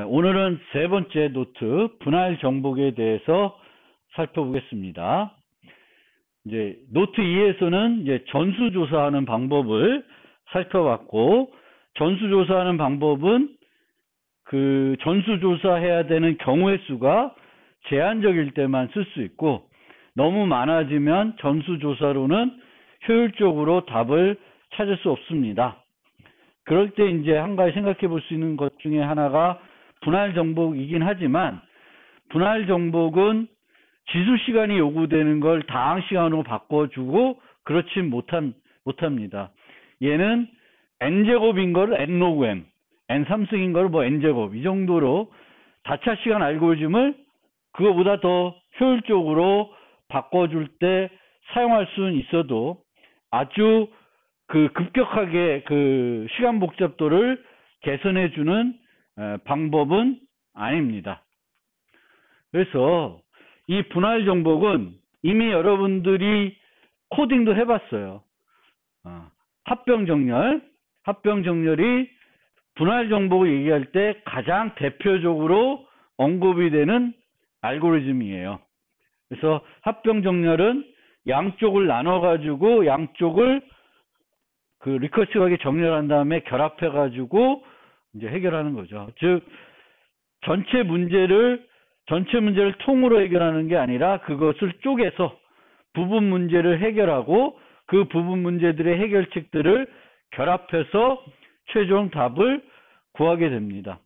오늘은 세 번째 노트 분할 정복에 대해서 살펴보겠습니다. 이제 노트 2에서는 이제 전수조사하는 방법을 살펴봤고, 전수조사하는 방법은 그 전수조사해야 되는 경우의 수가 제한적일 때만 쓸 수 있고, 너무 많아지면 전수조사로는 효율적으로 답을 찾을 수 없습니다. 그럴 때 이제 한 가지 생각해 볼 수 있는 것 중에 하나가 분할 정복이긴 하지만, 분할 정복은 지수 시간이 요구되는 걸 다항 시간으로 바꿔주고 그렇진 못합니다. 얘는 n제곱인 걸 n로그 n, n3승인 걸 뭐 n제곱, 이 정도로 다차 시간 알고리즘을 그거보다 더 효율적으로 바꿔줄 때 사용할 수는 있어도 아주 그 급격하게 그 시간 복잡도를 개선해주는 방법은 아닙니다. 그래서 이 분할 정복은 이미 여러분들이 코딩도 해봤어요. 합병정렬이 분할 정복을 얘기할 때 가장 대표적으로 언급이 되는 알고리즘이에요. 그래서 합병정렬은 양쪽을 나눠가지고 양쪽을 그 리커시브하게 정렬한 다음에 결합해가지고 이제 해결하는 거죠. 즉, 전체 문제를 통으로 해결하는 게 아니라 그것을 쪼개서 부분 문제를 해결하고 그 부분 문제들의 해결책들을 결합해서 최종 답을 구하게 됩니다.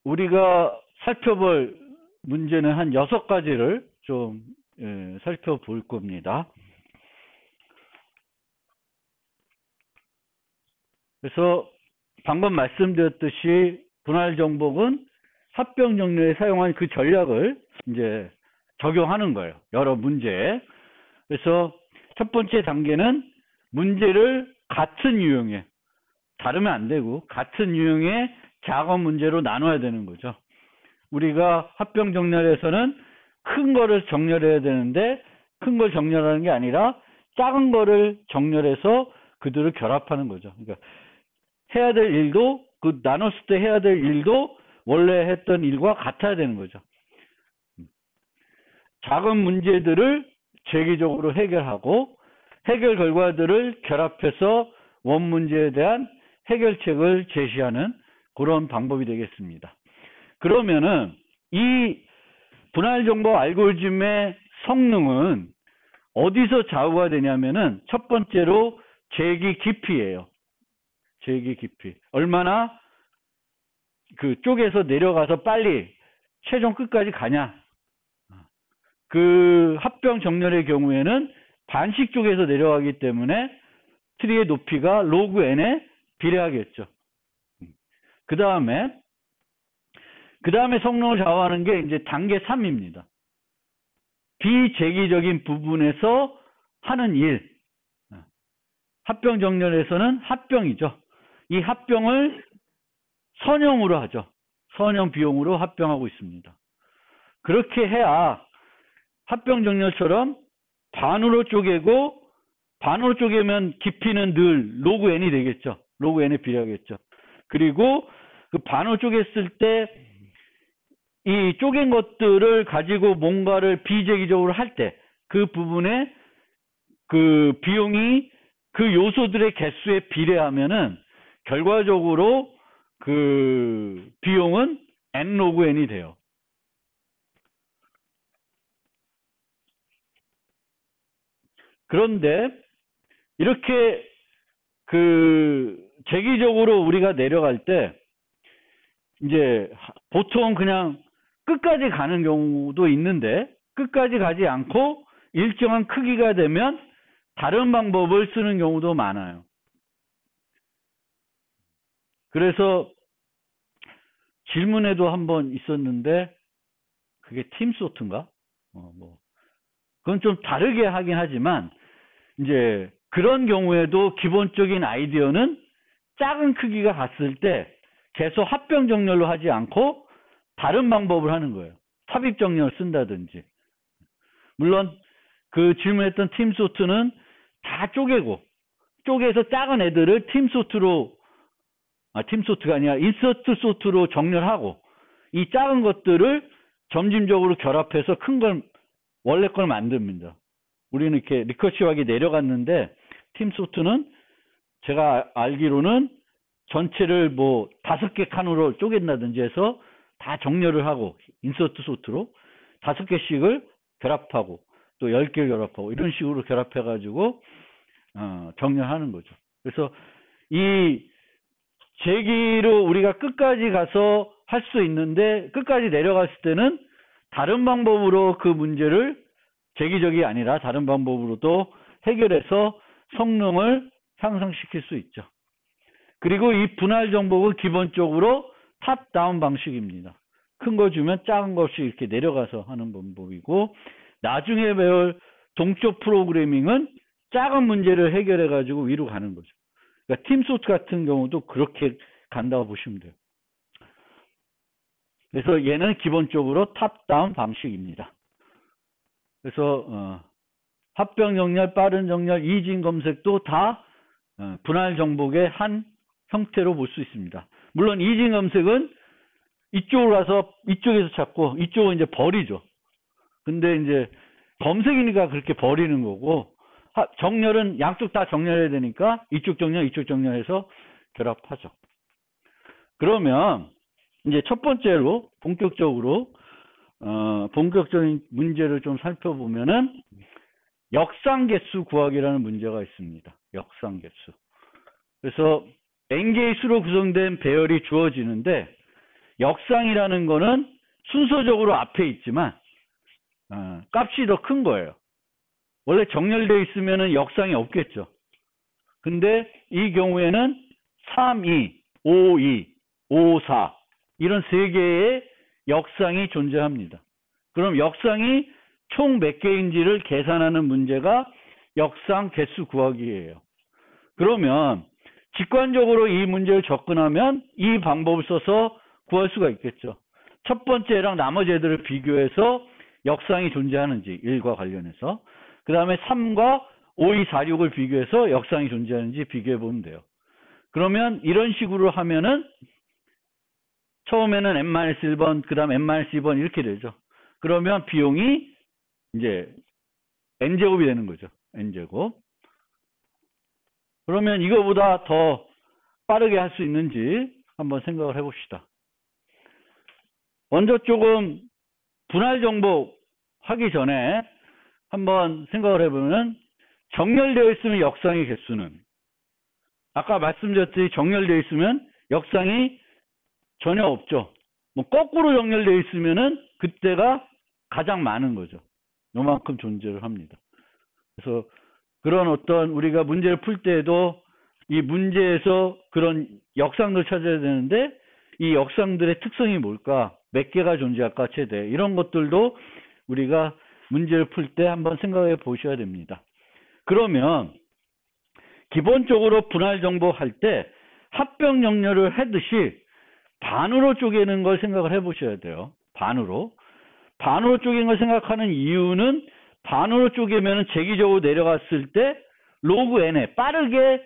우리가 살펴볼 문제는 한 6가지를 좀 살펴볼 겁니다. 그래서 방금 말씀드렸듯이 분할 정복은 합병 정렬에 사용한 그 전략을 이제 적용하는 거예요. 여러 문제에. 그래서 첫 번째 단계는 문제를 같은 유형의, 다르면 안 되고 같은 유형의 작은 문제로 나눠야 되는 거죠. 우리가 합병 정렬에서는 큰 거를 정렬해야 되는데 큰 걸 정렬하는 게 아니라 작은 거를 정렬해서 그들을 결합하는 거죠. 그러니까 해야 될 일도, 그 나눴을 때 해야 될 일도 원래 했던 일과 같아야 되는 거죠. 작은 문제들을 재기적으로 해결하고 해결 결과들을 결합해서 원 문제에 대한 해결책을 제시하는 그런 방법이 되겠습니다. 그러면은 이 분할 정복 알고리즘의 성능은 어디서 좌우가 되냐면은 첫 번째로 제기 깊이예요. 제기 깊이. 얼마나 그 쪽에서 내려가서 빨리 최종 끝까지 가냐. 그 합병 정렬의 경우에는 반씩 쪽에서 내려가기 때문에 트리의 높이가 로그 n에 비례하겠죠. 그 다음에 성능을 좌우하는 게 이제 단계 3입니다. 비재기적인 부분에서 하는 일. 합병 정렬에서는 합병이죠. 이 합병을 선형으로 하죠. 선형 비용으로 합병하고 있습니다. 그렇게 해야 합병 정렬처럼 반으로 쪼개고, 반으로 쪼개면 깊이는 늘 로그 n이 되겠죠. 로그 n에 비례하겠죠. 그리고 그 반으로 쪼갰을 때 이 쪼갠 것들을 가지고 뭔가를 비재기적으로 할 때 그 부분에 그 비용이 그 요소들의 개수에 비례하면은 결과적으로 그 비용은 n 로그 n이 돼요. 그런데 이렇게 그 재기적으로 우리가 내려갈 때 이제 보통 그냥 끝까지 가는 경우도 있는데, 끝까지 가지 않고 일정한 크기가 되면 다른 방법을 쓰는 경우도 많아요. 그래서 질문에도 한번 있었는데, 그게 팀소트인가? 그건 좀 다르게 하긴 하지만, 이제 그런 경우에도 기본적인 아이디어는 작은 크기가 갔을 때 계속 합병 정렬로 하지 않고 다른 방법을 하는 거예요. 삽입 정렬을 쓴다든지. 물론 그 질문했던 팀소트는 다 쪼개서 작은 애들을 팀소트로 팀소트가 아니라 인서트 소트로 정렬하고 이 작은 것들을 점진적으로 결합해서 큰 걸 원래 걸 만듭니다. 우리는 이렇게 리커시브하게 내려갔는데 팀소트는 제가 알기로는 전체를 뭐 5개 칸으로 쪼갠다든지 해서 다 정렬을 하고 인서트 소트로 5개씩을 결합하고 또 10개를 결합하고 이런 식으로 결합해 가지고 정렬하는 거죠. 그래서 이 제기로 우리가 끝까지 가서 할 수 있는데 끝까지 내려갔을 때는 다른 방법으로 그 문제를 제기적이 아니라 다른 방법으로도 해결해서 성능을 향상시킬 수 있죠. 그리고 이 분할 정복은 기본적으로 탑다운 방식입니다. 큰 거 주면 작은 것이 이렇게 내려가서 하는 방법이고, 나중에 배울 동적 프로그래밍은 작은 문제를 해결해 가지고 위로 가는 거죠. 그러니까 팀소트 같은 경우도 그렇게 간다고 보시면 돼요. 그래서 얘는 기본적으로 탑다운 방식입니다. 그래서 합병 정렬, 빠른 정렬, 이진 검색도 다 분할 정복의 한 형태로 볼 수 있습니다. 물론 이진 검색은 이쪽으로 가서 이쪽에서 찾고 이쪽은 이제 버리죠. 근데 이제 검색이니까 그렇게 버리는 거고, 정렬은 양쪽 다 정렬해야 되니까 이쪽 정렬, 이쪽 정렬해서 결합하죠. 그러면 이제 첫 번째로 본격적으로 본격적인 문제를 좀 살펴보면은 역상개수 구하기라는 문제가 있습니다. 역상개수. 그래서 n개의 수로 구성된 배열이 주어지는데, 역상이라는 거는 순서적으로 앞에 있지만 값이 더 큰 거예요. 원래 정렬되어 있으면은 역상이 없겠죠. 근데 이 경우에는 3, 2, 5, 2, 5, 4 이런 세 개의 역상이 존재합니다. 그럼 역상이 총 몇 개인지를 계산하는 문제가 역상 개수 구하기예요. 그러면 직관적으로 이 문제를 접근하면 이 방법을 써서 구할 수가 있겠죠. 첫 번째랑 나머지 애들을 비교해서 역상이 존재하는지 1과 관련해서, 그 다음에 3과 5, 2, 4, 6을 비교해서 역상이 존재하는지 비교해 보면 돼요. 그러면 이런 식으로 하면은 처음에는 n-1번, 그 다음 n-2번 이렇게 되죠. 그러면 비용이 이제 n제곱이 되는 거죠. n제곱. 그러면 이거보다 더 빠르게 할 수 있는지 한번 생각을 해봅시다. 먼저 조금 분할 정복 하기 전에 한번 생각을 해보면, 정렬되어 있으면 역상의 개수는, 아까 말씀드렸듯이 정렬되어 있으면 역상이 전혀 없죠. 뭐 거꾸로 정렬되어 있으면은 그때가 가장 많은 거죠. 요만큼 존재를 합니다. 그래서 그런 어떤 우리가 문제를 풀 때에도 이 문제에서 그런 역상들을 찾아야 되는데, 이 역상들의 특성이 뭘까? 몇 개가 존재할까? 최대. 이런 것들도 우리가 문제를 풀 때 한번 생각해 보셔야 됩니다. 그러면 기본적으로 분할 정복할 때 합병 정렬을 하듯이 반으로 쪼개는 걸 생각을 해 보셔야 돼요. 반으로 쪼개는 걸 생각하는 이유는, 반으로 쪼개면 제기적으로 내려갔을 때 로그 n에 빠르게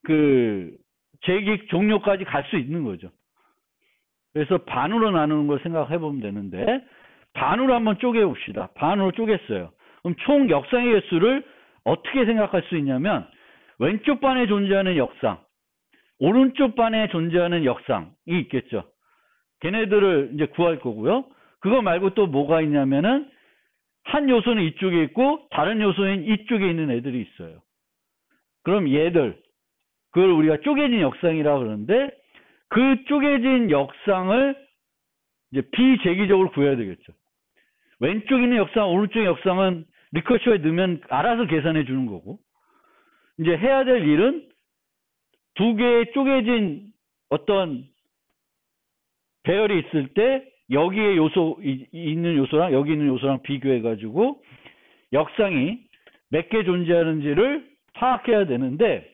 그 제기 종료까지 갈 수 있는 거죠. 그래서 반으로 나누는 걸 생각해 보면 되는데, 반으로 한번 쪼개 봅시다. 반으로 쪼갰어요. 그럼 총 역상의 개수를 어떻게 생각할 수 있냐면, 왼쪽 반에 존재하는 역상, 오른쪽 반에 존재하는 역상이 있겠죠. 걔네들을 이제 구할 거고요. 그거 말고 또 뭐가 있냐면은, 한 요소는 이쪽에 있고 다른 요소는 이쪽에 있는 애들이 있어요. 그럼 얘들, 그걸 우리가 쪼개진 역상이라고 그러는데, 그 쪼개진 역상을 이제 비제기적으로 구해야 되겠죠. 왼쪽에 있는 역상, 오른쪽의 역상은 리커시브에 넣으면 알아서 계산해 주는 거고, 이제 해야 될 일은 두 개의 쪼개진 어떤 배열이 있을 때 여기에 있는 요소랑 여기 있는 요소랑 비교해 가지고 역상이 몇 개 존재하는지를 파악해야 되는데,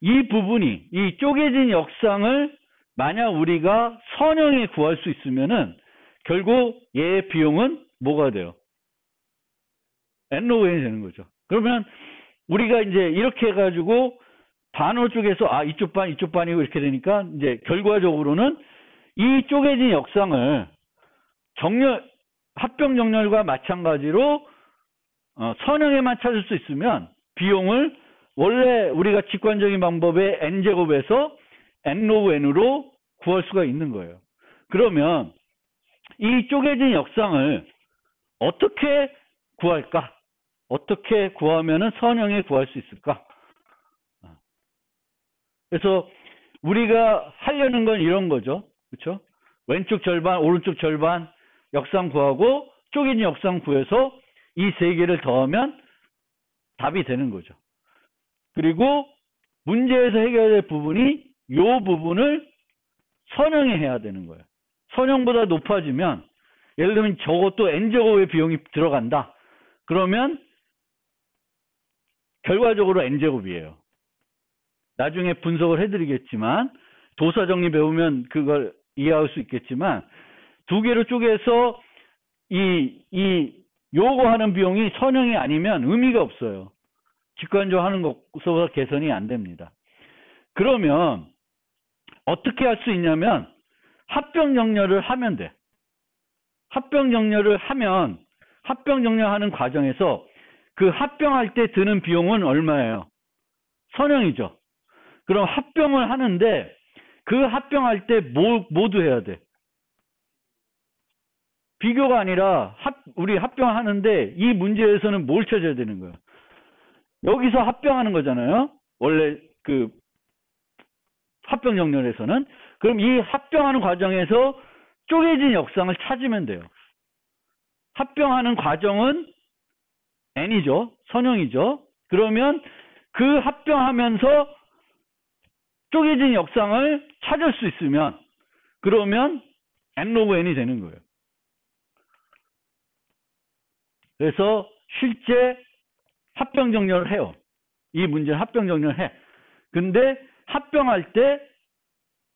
이 부분이, 이 쪼개진 역상을 만약 우리가 선형에 구할 수 있으면은 결국 얘의 비용은 뭐가 돼요? n 로그 n이 되는 거죠. 그러면 우리가 이제 이렇게 해가지고 반어 쪽에서 이쪽 반이고 이렇게 되니까 이제 결과적으로는 이 쪼개진 역상을 합병 정렬과 마찬가지로 선형에만 찾을 수 있으면 비용을 원래 우리가 직관적인 방법의 n제곱에서 n 로그 n으로 구할 수가 있는 거예요. 그러면 이 쪼개진 역상을 어떻게 구할까? 어떻게 구하면은 선형에 구할 수 있을까? 그래서 우리가 하려는 건 이런 거죠. 그렇죠? 왼쪽 절반, 오른쪽 절반 역상 구하고 쪼개진 역상 구해서 이 세 개를 더하면 답이 되는 거죠. 그리고 문제에서 해결해야 될 부분이 이 부분을 선형에 해야 되는 거예요. 선형보다 높아지면 예를 들면 저것도 n제곱의 비용이 들어간다. 그러면 결과적으로 n제곱이에요. 나중에 분석을 해드리겠지만 도사정리 배우면 그걸 이해할 수 있겠지만 두 개로 쪼개서 요거 하는 비용이 선형이 아니면 의미가 없어요. 직관적으로 하는 것보다 개선이 안 됩니다. 그러면 어떻게 할 수 있냐면 합병 정렬을 하면 돼. 합병 정렬을 하면 합병 정렬하는 과정에서 그 합병할 때 드는 비용은 얼마예요? 선형이죠. 그럼 합병을 하는데 그 합병할 때 모두 해야 돼. 비교가 아니라 우리 합병하는데 이 문제에서는 뭘 찾아야 되는 거예요? 여기서 합병하는 거잖아요. 원래 그 합병 정렬에서는. 그럼 이 합병하는 과정에서 쪼개진 역상을 찾으면 돼요. 합병하는 과정은 n이죠. 선형이죠. 그러면 그 합병하면서 쪼개진 역상을 찾을 수 있으면 그러면 n 로그 n이 되는 거예요. 그래서 실제 합병 정렬을 해요. 이 문제는 합병 정렬을 해. 근데 합병할 때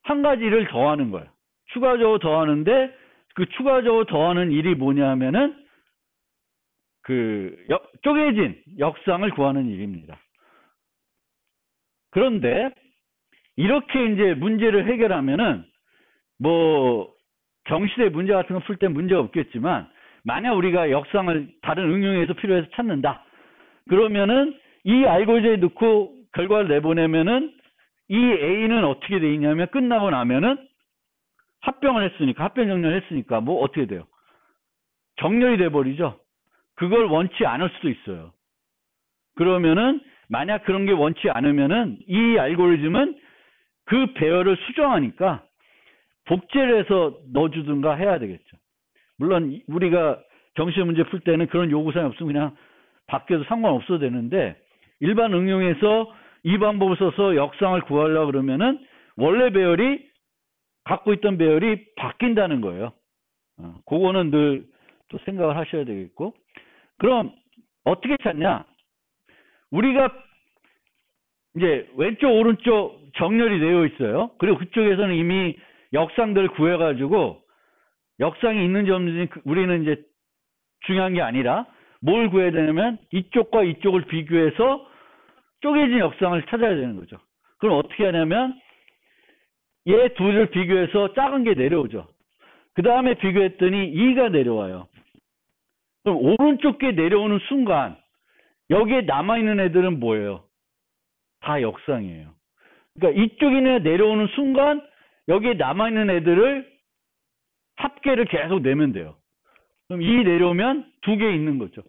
한 가지를 더하는 거예요. 추가적으로 더하는데 그 추가적으로 더하는 일이 뭐냐 하면은 쪼개진 역상을 구하는 일입니다. 그런데 이렇게 이제 문제를 해결하면은 경시대 문제 같은 거 풀 때 문제가 없겠지만 만약 우리가 역상을 다른 응용에서 필요해서 찾는다. 그러면은 이 알고리즘에 넣고 결과를 내보내면은 이 A는 어떻게 돼 있냐면 끝나고 나면은 합병을 했으니까 합병 정렬을 했으니까 어떻게 돼요? 정렬이 돼 버리죠. 그걸 원치 않을 수도 있어요. 그러면은 만약 그런 게 원치 않으면은 이 알고리즘은 그 배열을 수정하니까 복제를 해서 넣어주든가 해야 되겠죠. 물론 우리가 정시 문제 풀 때는 그런 요구사항이 없으면 그냥 바뀌어도 상관없어도 되는데 일반 응용에서 이 방법을 써서 역상을 구하려고 그러면은 원래 배열이 갖고 있던 배열이 바뀐다는 거예요. 그거는 늘 또 생각을 하셔야 되겠고. 그럼 어떻게 찾냐? 우리가 이제 왼쪽 오른쪽 정렬이 되어 있어요. 그리고 그쪽에서는 이미 역상들을 구해가지고 역상이 있는지 없는지 우리는 이제 중요한 게 아니라 뭘 구해야 되냐면 이쪽과 이쪽을 비교해서 쪼개진 역상을 찾아야 되는 거죠. 그럼 어떻게 하냐면 얘 둘을 비교해서 작은 게 내려오죠. 그 다음에 비교했더니 2가 내려와요. 그럼 오른쪽 게 내려오는 순간 여기에 남아있는 애들은 뭐예요? 다 역상이에요. 그러니까 이쪽에 내려오는 순간 여기에 남아있는 애들을 합계를 계속 내면 돼요. 그럼 2 내려오면 2개 있는 거죠.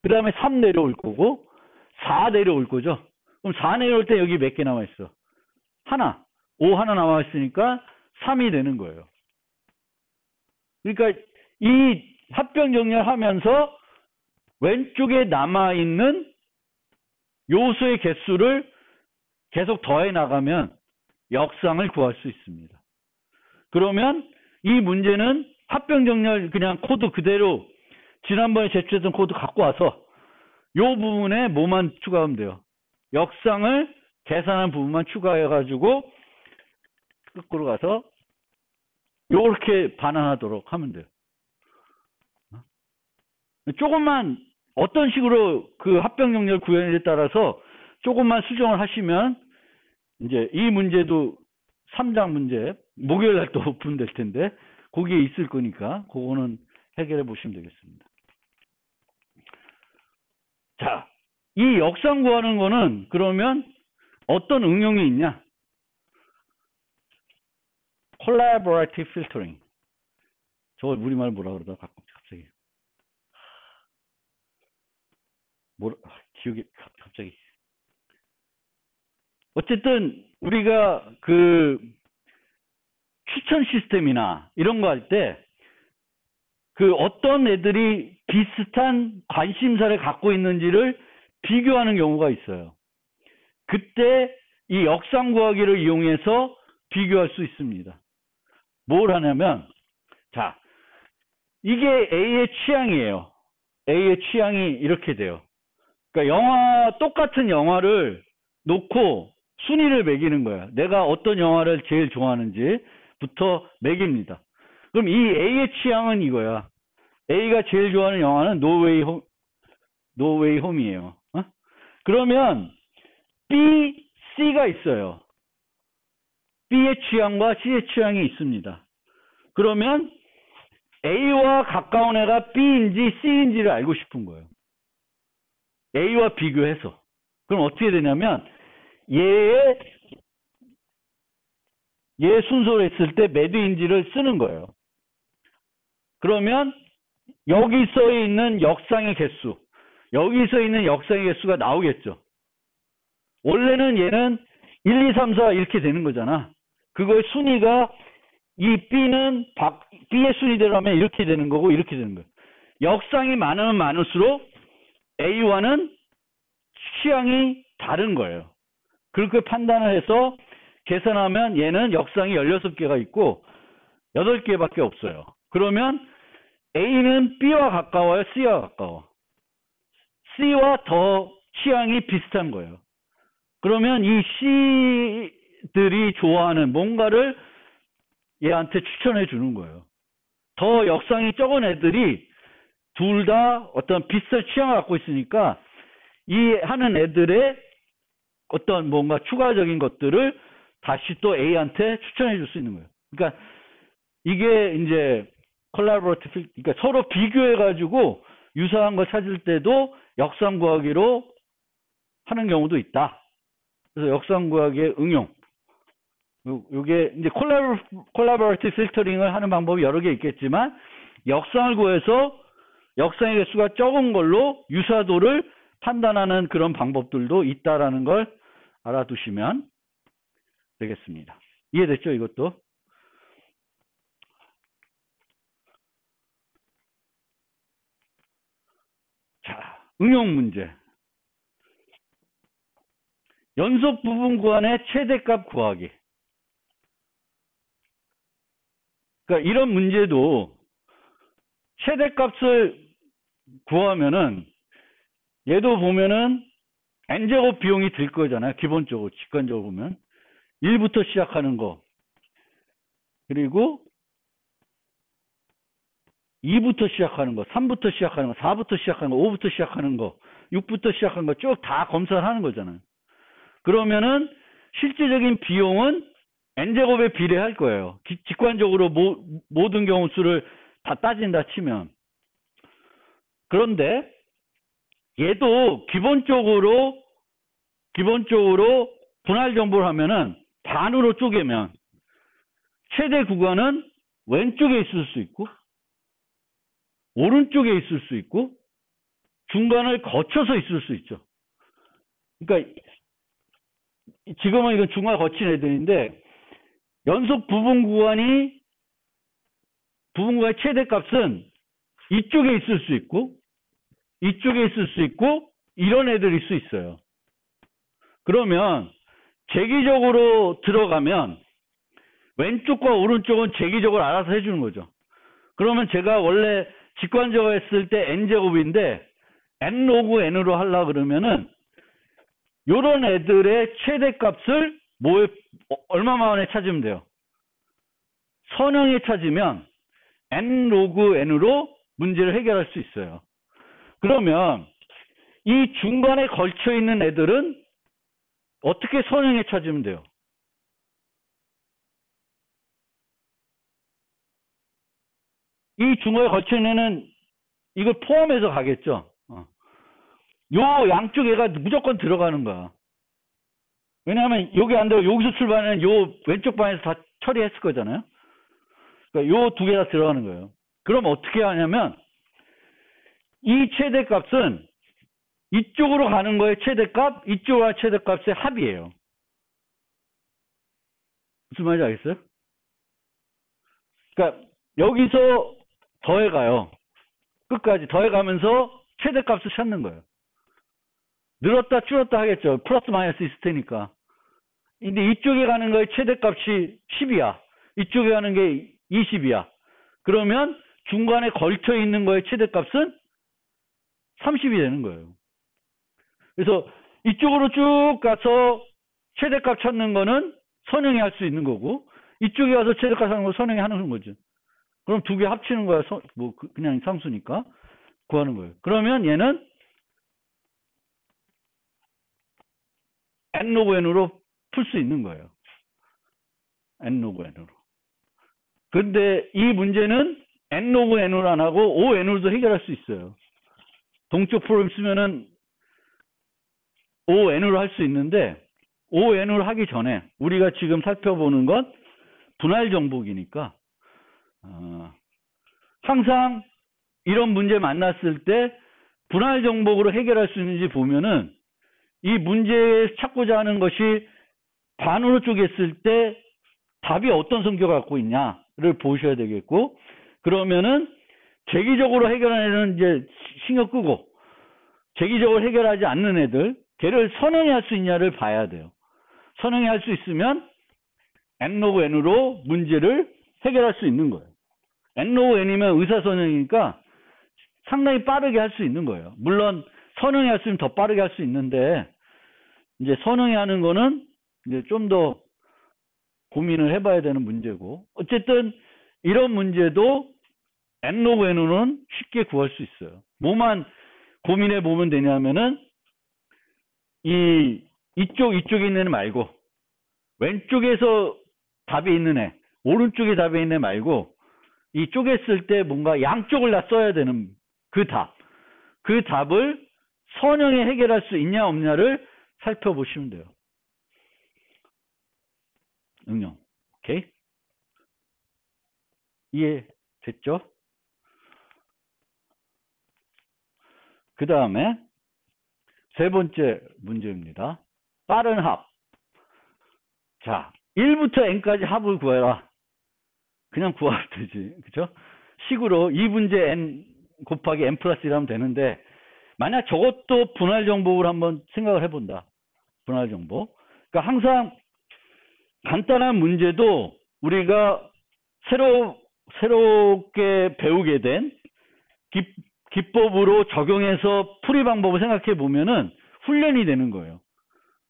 그 다음에 3 내려올 거고 4 내려올 거죠. 그럼 4 내려올 때 여기 몇 개 남아있어? 하나. 5 하나 남아있으니까 3이 되는 거예요. 그러니까 이 합병 정렬하면서 왼쪽에 남아있는 요소의 개수를 계속 더해 나가면 역상을 구할 수 있습니다. 그러면 이 문제는 합병 정렬 그냥 코드 그대로 지난번에 제출했던 코드 갖고 와서 요 부분에 뭐만 추가하면 돼요. 역상을 계산한 부분만 추가해가지고 거꾸로 가서 요렇게 반환하도록 하면 돼요. 조금만 어떤 식으로 그 합병 정렬 구현에 따라서 조금만 수정을 하시면 이제 이 문제도 3장 문제, 목요일 날 또 오픈될 텐데, 거기에 있을 거니까, 그거는 해결해 보시면 되겠습니다. 자, 이 역상 구하는 거는 그러면 어떤 응용이 있냐? collaborative filtering. 저걸 우리말 뭐라 그러다 갑자기. 기억이 갑자기. 어쨌든 우리가 그 추천 시스템이나 이런 거 할 때 그 어떤 애들이 비슷한 관심사를 갖고 있는지를 비교하는 경우가 있어요. 그때 이 역상 구하기를 이용해서 비교할 수 있습니다. 뭘 하냐면, 자, 이게 A의 취향이에요. A의 취향이 이렇게 돼요. 그러니까 똑같은 영화를 놓고 순위를 매기는 거야. 내가 어떤 영화를 제일 좋아하는지부터 매깁니다. 그럼 이 A의 취향은 이거야. A가 제일 좋아하는 영화는 노웨이 홈이에요. 그러면 B, C가 있어요. B의 취향과 C의 취향이 있습니다. 그러면 A와 가까운 애가 B인지 C인지를 알고 싶은 거예요. A와 비교해서. 그럼 어떻게 되냐면 얘 순서로 했을 때 매드인지를 쓰는 거예요. 그러면 여기서 있는 역상의 개수, 여기서 있는 역상의 개수가 나오겠죠. 원래는 얘는 1, 2, 3, 4 이렇게 되는 거잖아. 그거의 순위가 이 B의 순위대로 하면 이렇게 되는 거고 이렇게 되는 거예요. 역상이 많으면 많을수록 A와는 취향이 다른 거예요. 그렇게 판단을 해서 계산하면 얘는 역상이 16개가 있고 8개밖에 없어요. 그러면 A는 B와 가까워요? C와 가까워? C와 더 취향이 비슷한 거예요. 그러면 이 C들이 좋아하는 뭔가를 얘한테 추천해 주는 거예요. 더 역상이 적은 애들이 둘 다 어떤 비슷한 취향을 갖고 있으니까 이 하는 애들의 어떤 뭔가 추가적인 것들을 다시 또 A한테 추천해 줄 수 있는 거예요. 그러니까 이게 이제 콜라보레이티브, 그러니까 서로 비교해 가지고 유사한 거 찾을 때도 역상 구하기로 하는 경우도 있다. 그래서 역상 구하기의 응용. 요게 이제 콜라보레이티브 필터링을 하는 방법이 여러 개 있겠지만 역상을 구해서 역상의 개수가 적은 걸로 유사도를 판단하는 그런 방법들도 있다라는 걸 알아두시면 되겠습니다. 이해됐죠, 이것도? 자, 응용 문제. 연속 부분 구간의 최대값 구하기. 그러니까 이런 문제도 최대값을 구하면은 얘도 보면은 n제곱 비용이 들 거잖아요. 기본적으로 직관적으로 보면 1부터 시작하는 거 그리고 2부터 시작하는 거 3부터 시작하는 거 4부터 시작하는 거 5부터 시작하는 거 6부터 시작하는 거 쭉 다 검사를 하는 거잖아요. 그러면은 실제적인 비용은 n제곱에 비례할 거예요. 직관적으로 모든 경우 수를 다 따진다 치면. 그런데 얘도 기본적으로 분할 정보를 하면은 반으로 쪼개면 최대 구간은 왼쪽에 있을 수 있고 오른쪽에 있을 수 있고 중간을 거쳐서 있을 수 있죠. 그러니까 지금은 이건 중간을 거친 애들인데 연속 부분 구간의 최대값은 이쪽에 있을 수 있고 이쪽에 있을 수 있고 이런 애들일 수 있어요. 그러면 재기적으로 들어가면 왼쪽과 오른쪽은 재기적으로 알아서 해주는 거죠. 그러면 제가 원래 직관적으로 했을 때 n제곱인데 n 로그 n으로 하려고 그러면은 요런 애들의 최대값을 얼마 만에 찾으면 돼요? 선형에 찾으면 n 로그 n으로 문제를 해결할 수 있어요. 그러면 이 중간에 걸쳐 있는 애들은 어떻게 선형에 찾으면 돼요? 이 중어의 거치는 이걸 포함해서 가겠죠. 요 양쪽 애가 무조건 들어가는 거야. 왜냐하면 여기 안 되고 여기서 출발하는 요 왼쪽 방에서 다 처리했을 거잖아요. 그러니까 요 두 개 다 들어가는 거예요. 그럼 어떻게 하냐면 이 최대값은 이쪽으로 가는 거의 최대값, 이쪽으로 가는 최대값의 합이에요. 무슨 말인지 알겠어요? 그러니까 여기서 더해가요. 끝까지 더해가면서 최대값을 찾는 거예요. 늘었다 줄었다 하겠죠. 플러스 마이너스 있을 테니까. 근데 이쪽에 가는 거의 최대값이 10이야. 이쪽에 가는 게 20이야. 그러면 중간에 걸쳐 있는 거의 최대값은 30이 되는 거예요. 그래서 이쪽으로 쭉 가서 최대값 찾는 거는 선형이 할 수 있는 거고, 이쪽에 가서 최대값 찾는 거 선형이 하는 거죠. 그럼 두 개 합치는 거야. 뭐 그냥 상수니까 구하는 거예요. 그러면 얘는 n 로그 n으로 풀 수 있는 거예요. n 로그 n으로. 근데 이 문제는 n 로그 n으로 안 하고 o n으로도 해결할 수 있어요. 동쪽 프로그램 쓰면은 o n으로 할 수 있는데 o n으로 하기 전에 우리가 지금 살펴보는 건 분할 정복이니까 항상 이런 문제 만났을 때 분할 정복으로 해결할 수 있는지 보면은 이 문제에 찾고자 하는 것이 반으로 쪼갰을 때 답이 어떤 성격을 갖고 있냐를 보셔야 되겠고, 그러면은 재기적으로 해결하는 이제 신경 끄고 재기적으로 해결하지 않는 애들, 걔를 선행히 할 수 있냐를 봐야 돼요. 선행히 할 수 있으면 n 로그 n으로 문제를 해결할 수 있는 거예요. n 로그 n이면 의사선행이니까 상당히 빠르게 할 수 있는 거예요. 물론 선행이 할 수 있으면 더 빠르게 할 수 있는데, 이제 선행이 하는 거는 이제 좀 더 고민을 해봐야 되는 문제고, 어쨌든 이런 문제도 n 로그 n으로는 쉽게 구할 수 있어요. 뭐만 고민해 보면 되냐면은 이쪽에 있는 애 말고 왼쪽에서 답이 있는 애, 오른쪽에 답이 있는 애 말고 이 쪼갰을 때 뭔가 양쪽을 다 써야 되는 그 답을 선형에 해결할 수 있냐 없냐를 살펴보시면 돼요. 응용. 오케이? 이해됐죠? 그 다음에 세 번째 문제입니다. 빠른 합. 자, 1부터 n까지 합을 구해라. 그냥 구하면 되지. 그쵸? 식으로 2분의 n 곱하기 n 플러스 1 하면 되는데, 만약 저것도 분할 정복을 한번 생각을 해본다. 분할 정복. 그러니까 항상 간단한 문제도 우리가 새롭게 배우게 된 기법으로 적용해서 풀이 방법을 생각해 보면은 훈련이 되는 거예요.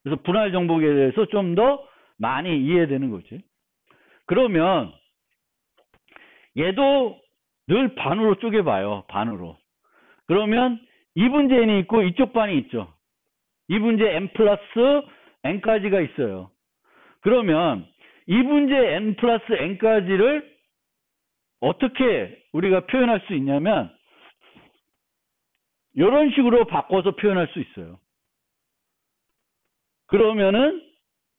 그래서 분할 정복에 대해서 좀 더 많이 이해되는 거지. 그러면 얘도 늘 반으로 쪼개봐요. 반으로. 그러면 2분의 n이 있고 이쪽 반이 있죠. 2분의 n 플러스 n까지가 있어요. 그러면 2분의 n 플러스 n까지를 어떻게 우리가 표현할 수 있냐면 이런 식으로 바꿔서 표현할 수 있어요. 그러면은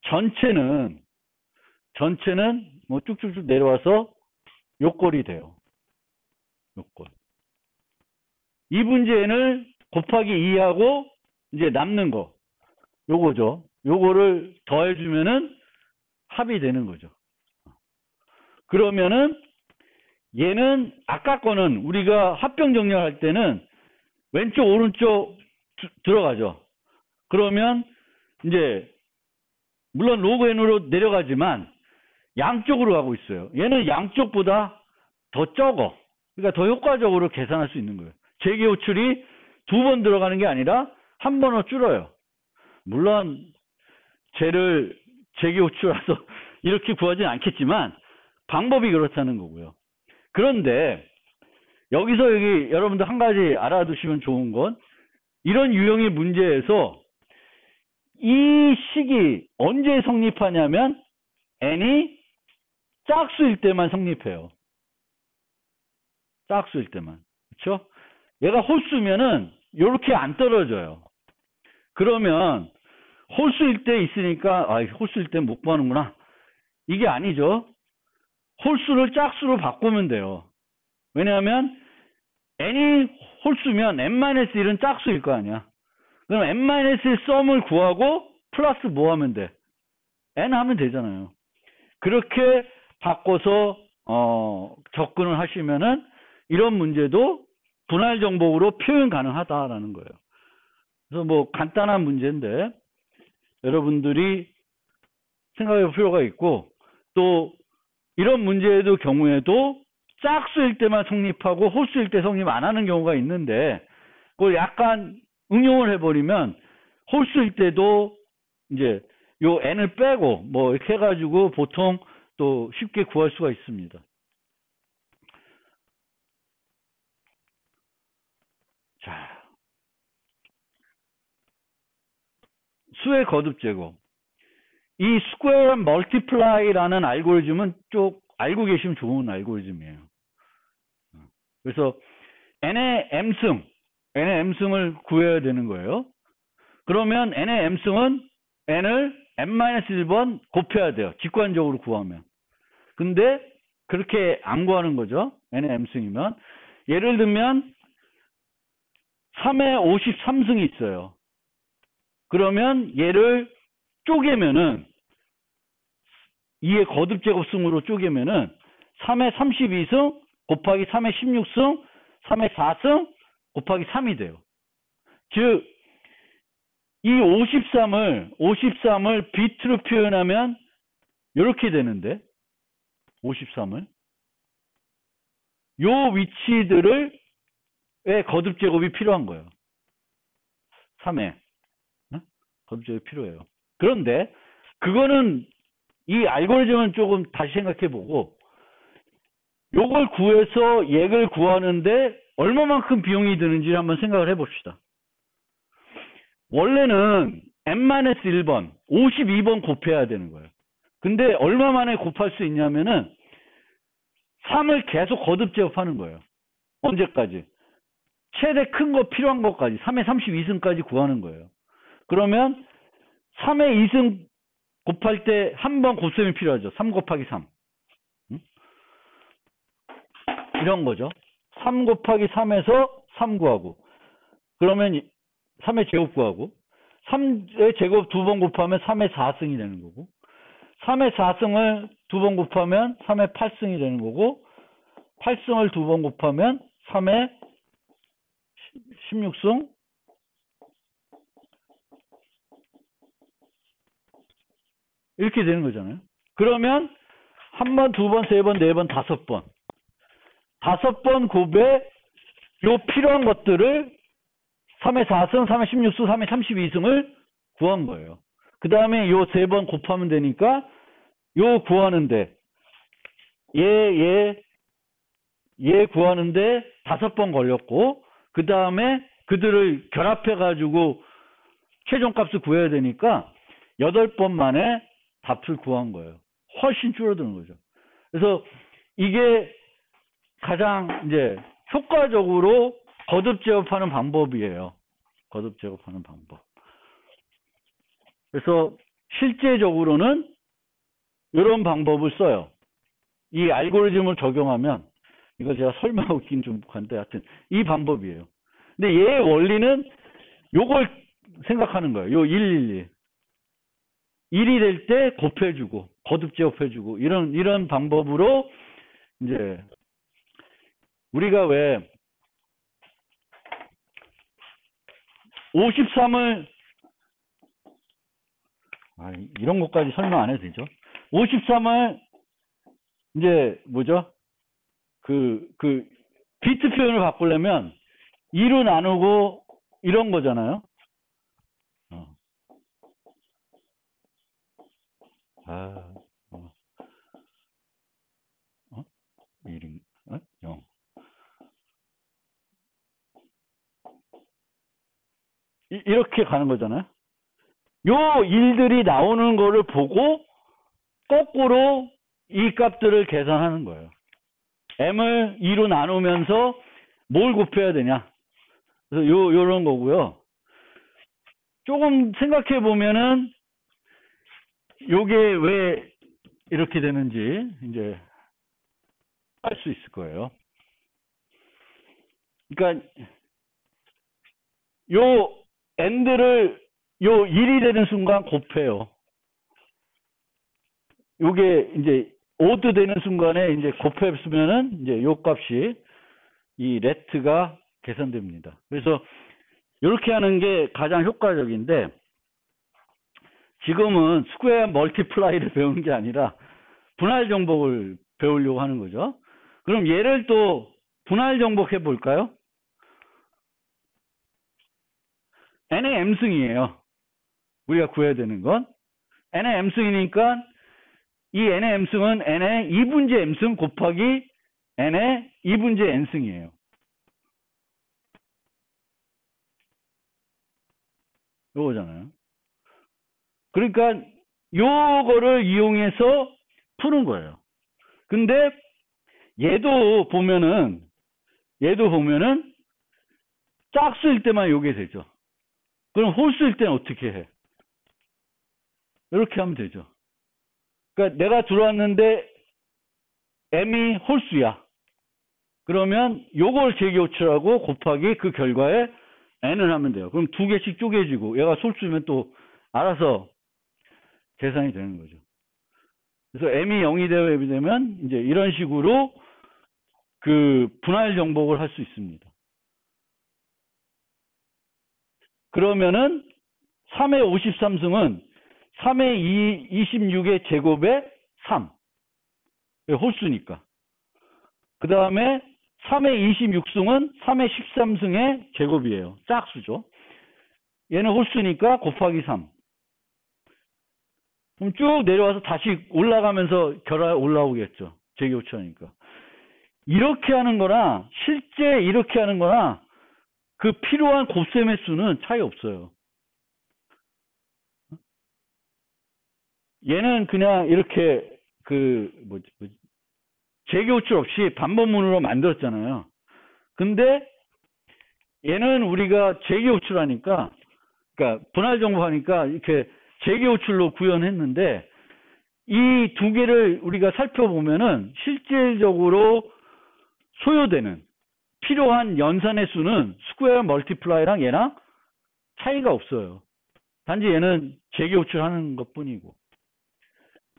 전체는 뭐 쭉쭉쭉 내려와서 요꼴이 돼요. 요꼴. 2분의 n을 곱하기 2하고 이제 남는 거 요거죠. 요거를 더해주면은 합이 되는 거죠. 그러면은 얘는 아까 거는 우리가 합병 정렬할 때는 왼쪽 오른쪽 들어가죠. 그러면 이제 물론 로그 n으로 내려가지만 양쪽으로 가고 있어요. 얘는 양쪽보다 더 적어. 그러니까 더 효과적으로 계산할 수 있는 거예요. 재기 호출이 2번 들어가는 게 아니라 한 번으로 줄어요. 물론 쟤를 재기 호출해서 이렇게 구하지는 않겠지만 방법이 그렇다는 거고요. 그런데 여기서 여러분들 한 가지 알아두시면 좋은 건, 이런 유형의 문제에서 이 식이 언제 성립하냐면 n이 짝수일 때만 성립해요. 짝수일 때만. 그렇죠? 얘가 홀수면은 요렇게 안 떨어져요. 그러면 홀수일 때 있으니까 홀수일 때 못 구하는구나. 이게 아니죠. 홀수를 짝수로 바꾸면 돼요. 왜냐하면 n이 홀수면 n-1은 짝수일 거 아니야. 그럼 n-1의 썸을 구하고 플러스 뭐 하면 돼? n 하면 되잖아요. 그렇게 바꿔서 접근을 하시면은 이런 문제도 분할 정복으로 표현 가능하다라는 거예요. 그래서 뭐 간단한 문제인데 여러분들이 생각해 볼 필요가 있고, 또 이런 문제의 경우에도 짝수일 때만 성립하고 홀수일 때 성립 안 하는 경우가 있는데, 그걸 약간 응용을 해버리면 홀수일 때도 이제 요 n을 빼고 뭐 이렇게 해가지고 보통 또 쉽게 구할 수가 있습니다. 자, 수의 거듭 제곱. 이 스퀘어 앤 멀티플라이라는 알고리즘은 쭉 알고 계시면 좋은 알고리즘이에요. 그래서 n의 m승을 구해야 되는 거예요. 그러면 n의 m승은 n을 n-1번 곱해야 돼요. 직관적으로 구하면. 근데 그렇게 안 구하는 거죠. n의 m승이면. 예를 들면 3의 53승이 있어요. 그러면 얘를 쪼개면은 2의 거듭제곱승으로 쪼개면은 3의 32승 곱하기 3의 16승 3의 4승 곱하기 3이 돼요. 즉 이 53을 비트로 표현하면 이렇게 되는데, 53을 요 위치들의 거듭제곱이 필요한 거예요. 3의 거듭제곱이 필요해요. 그런데 그거는 이 알고리즘은 조금 다시 생각해보고, 요걸 구해서 얘를 구하는데 얼마만큼 비용이 드는지 한번 생각을 해봅시다. 원래는 n-1번 52번 곱해야 되는 거예요. 근데 얼마 만에 곱할 수 있냐면은 3을 계속 거듭 제곱하는 거예요. 언제까지? 최대 큰 거 필요한 것까지 3의 32승까지 구하는 거예요. 그러면 3의 2승 곱할 때 한 번 곱셈이 필요하죠. 3 곱하기 3. 이런 거죠. 3 곱하기 3에서 3 구하고, 그러면 3의 제곱 구하고, 3의 제곱 2번 곱하면 3의 4승이 되는 거고, 3의 4승을 2번 곱하면 3의 8승이 되는 거고, 8승을 2번 곱하면 3의 16승, 이렇게 되는 거잖아요. 그러면 한 번, 두 번, 세 번, 네 번, 5번. 5번 곱에 요 필요한 것들을 3의 4승, 3의 16승, 3의 32승을 구한 거예요. 그 다음에 요 3번 곱하면 되니까 요 구하는데 얘 구하는데 5번 걸렸고, 그 다음에 그들을 결합해 가지고 최종값을 구해야 되니까 8번 만에 답을 구한 거예요. 훨씬 줄어드는 거죠. 그래서 이게 가장 이제 효과적으로 거듭 제곱하는 방법이에요. 거듭 제곱하는 방법. 그래서 실제적으로는 이런 방법을 써요. 이 알고리즘을 적용하면, 이거 제가 설명하기는 좀 그런데 하여튼 이 방법이에요. 근데 얘의 원리는 요걸 생각하는 거예요. 요 111. 1이 될 때 곱해주고 거듭 제곱해주고 이런 방법으로 이제 우리가 왜 53을 이런 것까지 설명 안 해도 되죠. 53을 이제 뭐죠? 그 비트 표현을 바꾸려면 2로 나누고 이런 거잖아요. 1인 0. 이렇게 가는 거잖아요. 요 일들이 나오는 거를 보고 거꾸로 이 값들을 계산하는 거예요. m을 2로 나누면서 뭘 곱해야 되냐. 그래서 요런 거고요. 조금 생각해 보면은 요게 왜 이렇게 되는지 이제 알 수 있을 거예요. 그러니까 요 n들을 요 1이 되는 순간 곱해요. 요게 이제 오드 되는 순간에 이제 곱했으면은 이제 요 값이 이 레트가 계산됩니다. 그래서 이렇게 하는 게 가장 효과적인데 지금은 스퀘어 멀티플라이를 배우는 게 아니라 분할 정복을 배우려고 하는 거죠. 그럼 얘를 또 분할 정복해 볼까요? n의 m승이에요. 우리가 구해야 되는 건 n의 m승이니까 이 n의 m승은 n의 2분의 m승 곱하기 n의 2분의 n승이에요. 요거잖아요. 그러니까 요거를 이용해서 푸는 거예요. 근데 얘도 보면은 짝수일 때만 요게 되죠. 그럼 홀수일 때는 어떻게 해? 이렇게 하면 되죠. 그러니까 내가 들어왔는데 m이 홀수야. 그러면 요걸 제기호출하고 곱하기 그 결과에 n을 하면 돼요. 그럼 두 개씩 쪼개지고 얘가 솔수면 또 알아서 계산이 되는 거죠. 그래서 m이 0이 되면 이제 이런 식으로 그 분할 정복을 할 수 있습니다. 그러면은 3의 53승은 3의 26의 제곱에 3. 홀수니까. 그 다음에 3의 26승은 3의 13승의 제곱이에요. 짝수죠. 얘는 홀수니까 곱하기 3. 그럼 쭉 내려와서 다시 올라가면서 결합 올라오겠죠. 제기호출하니까. 이렇게 하는 거나 실제 이렇게 하는 거나 그 필요한 곱셈의 수는 차이 없어요. 얘는 그냥 이렇게 그 제기호출 없이 반복문으로 만들었잖아요. 근데 얘는 우리가 제기호출하니까 그러니까 분할 정복하니까 이렇게 제기호출로 구현했는데 이 두 개를 우리가 살펴보면은 실질적으로 소요되는 필요한 연산의 수는 스퀘어 멀티플라이랑 얘랑 차이가 없어요. 단지 얘는 제기호출하는 것뿐이고.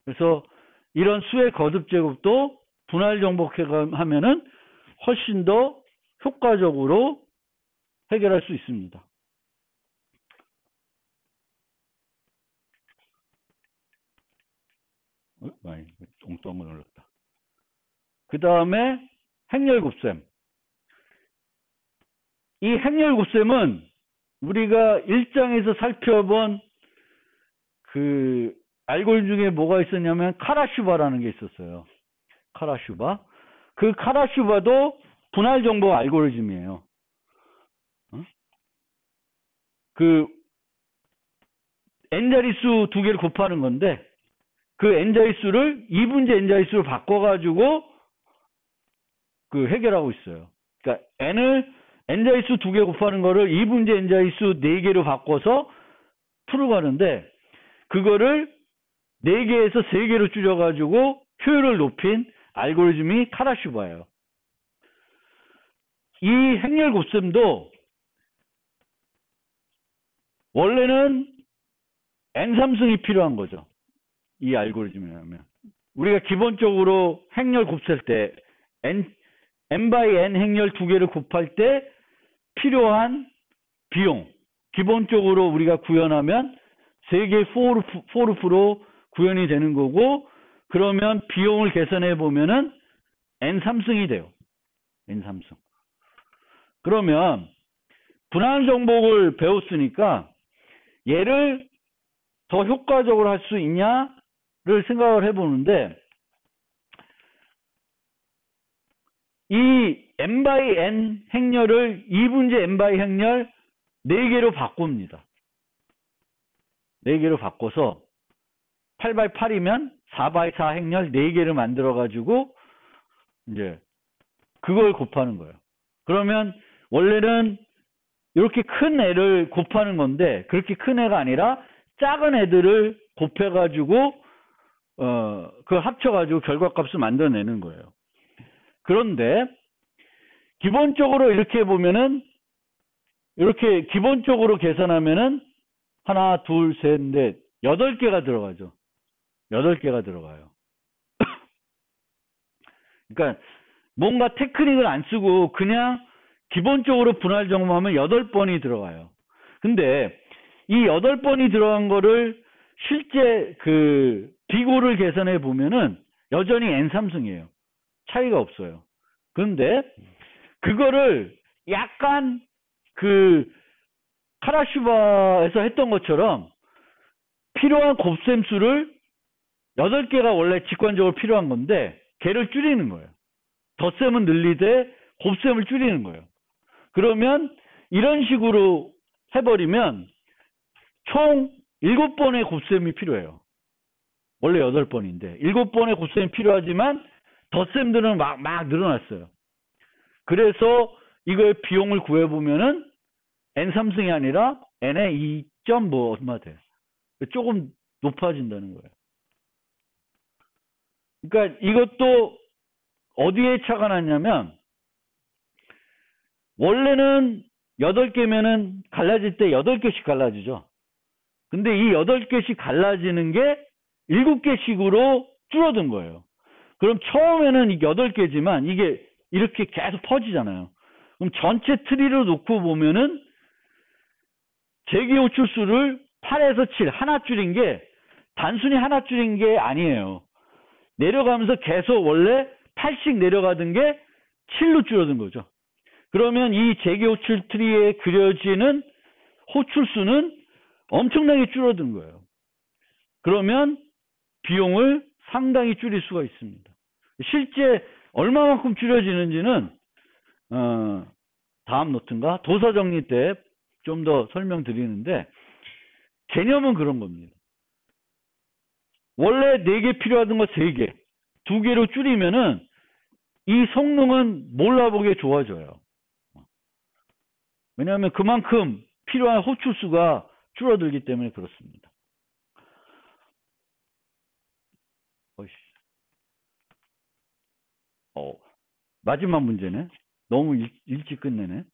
그래서 이런 수의 거듭 제곱도 분할 정복하면은 훨씬 더 효과적으로 해결할 수 있습니다. 많이 엉뚱한 걸 눌렀다. 그 다음에 행렬곱셈. 이 행렬곱셈은 우리가 1장에서 살펴본 그 알고리즘 중에 뭐가 있었냐면 카라슈바라는 게 있었어요. 카라슈바. 그 카라슈바도 분할 정복 알고리즘이에요. 그 n자릿수 두 개를 곱하는 건데 그 n자릿수를 2분의 n자릿수로 바꿔가지고 그 해결하고 있어요. 그러니까 n자릿수 두 개 곱하는 거를 2분의 n자릿수 4개로 바꿔서 풀고 하는데 그거를 4개에서 3개로 줄여가지고 효율을 높인 알고리즘이 카라슈바예요. 이 행렬 곱셈도 원래는 n3승이 필요한 거죠. 이 알고리즘이라면. 우리가 기본적으로 행렬 곱셈 때 n by n 행렬 두 개를 곱할 때 필요한 비용 기본적으로 우리가 구현하면 3개 포르프로 구현이 되는 거고 그러면 비용을 계산해 보면은 n3승이 돼요. n3승. 그러면 분할 정복을 배웠으니까 얘를 더 효과적으로 할 수 있냐를 생각을 해보는데 이 n by n 행렬을 2분의 n by 행렬 4개로 바꿉니다. 4개로 바꿔서 8 by 8이면 4 by 4 행렬 4개를 만들어 가지고 이제 그걸 곱하는 거예요. 그러면 원래는 이렇게 큰 애를 곱하는 건데 그렇게 큰 애가 아니라 작은 애들을 곱해가지고 그걸 합쳐가지고 결과값을 만들어내는 거예요. 그런데 기본적으로 이렇게 보면은 이렇게 기본적으로 계산하면은 하나, 둘, 셋, 넷, 8개가 들어가죠. 8개가 들어가요. 그러니까 뭔가 테크닉을 안 쓰고 그냥 기본적으로 분할 정보하면 8번이 들어가요. 근데 이 8번이 들어간 거를 실제 그 비고를 계산해 보면은 여전히 n3승이에요. 차이가 없어요. 그런데 그거를 약간 그 카라슈바에서 했던 것처럼 필요한 곱셈수를 8개가 원래 직관적으로 필요한 건데 걔를 줄이는 거예요. 덧셈은 늘리되 곱셈을 줄이는 거예요. 그러면 이런 식으로 해버리면 총 7번의 곱셈이 필요해요. 원래 8번인데 7번의 곱셈이 필요하지만 덧셈들은 막 늘어났어요. 그래서 이거의 비용을 구해보면은 n3승이 아니라 n의 2점 뭐 얼마 돼. 조금 높아진다는 거예요. 그러니까 이것도 어디에 차가 났냐면 원래는 8개면은 갈라질 때 8개씩 갈라지죠. 근데 이 8개씩 갈라지는 게 7개씩으로 줄어든 거예요. 그럼 처음에는 이게 8개지만 이게 이렇게 계속 퍼지잖아요. 그럼 전체 트리로 놓고 보면은 제기호출수를 8에서 7 하나 줄인 게 단순히 하나 줄인 게 아니에요. 내려가면서 계속 원래 8씩 내려가던 게 7로 줄어든 거죠. 그러면 이 제기호출 트리에 그려지는 호출수는 엄청나게 줄어든 거예요. 그러면 비용을 상당히 줄일 수가 있습니다. 실제 얼마만큼 줄여지는지는 다음 노트인가 도서정리 때 좀 더 설명드리는데 개념은 그런 겁니다. 원래 4개 필요하던 거 3개, 2개로 줄이면은 이 성능은 몰라보게 좋아져요. 왜냐하면 그만큼 필요한 호출수가 줄어들기 때문에 그렇습니다. 마지막 문제네. 너무 일찍 끝내네.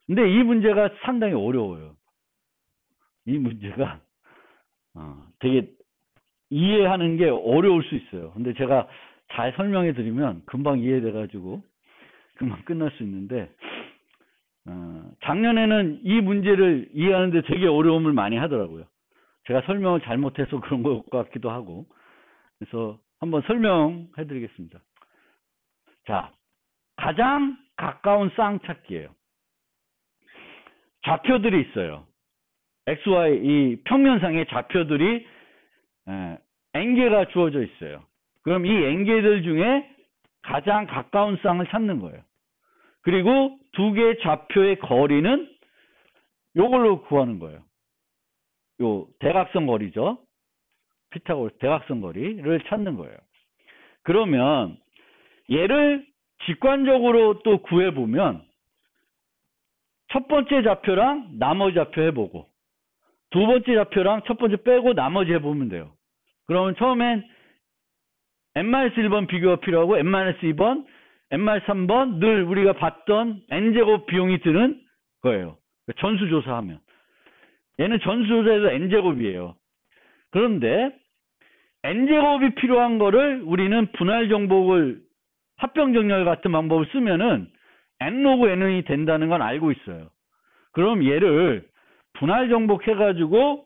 근데 이 문제가 상당히 어려워요. 이 문제가 되게 이해하는 게 어려울 수 있어요. 근데 제가 잘 설명해 드리면 금방 이해돼 가지고 금방 끝날 수 있는데 작년에는 이 문제를 이해하는데 되게 어려움을 많이 하더라고요. 제가 설명을 잘못해서 그런 것 같기도 하고. 그래서 한번 설명해 드리겠습니다. 자, 가장 가까운 쌍 찾기예요. 좌표들이 있어요. XY 이 평면상에 좌표들이 n개가 주어져 있어요. 그럼 이 n개들 중에 가장 가까운 쌍을 찾는 거예요. 그리고 2개 좌표의 거리는 요걸로 구하는 거예요. 요 대각선 거리죠. 피타고라스 대각선 거리를 찾는 거예요. 그러면 얘를 직관적으로 또 구해보면 첫 번째 좌표랑 나머지 좌표 해보고 두 번째 좌표랑 첫 번째 빼고 나머지 해보면 돼요. 그러면 처음엔 n-1번 비교가 필요하고 n-2번, n-3번 늘 우리가 봤던 n제곱 비용이 드는 거예요. 전수조사하면. 얘는 전수조사에서 n제곱이에요. 그런데 n제곱이 필요한 거를 우리는 분할정복을 합병정렬 같은 방법을 쓰면은 n로그 n이 된다는 건 알고 있어요. 그럼 얘를 분할정복 해가지고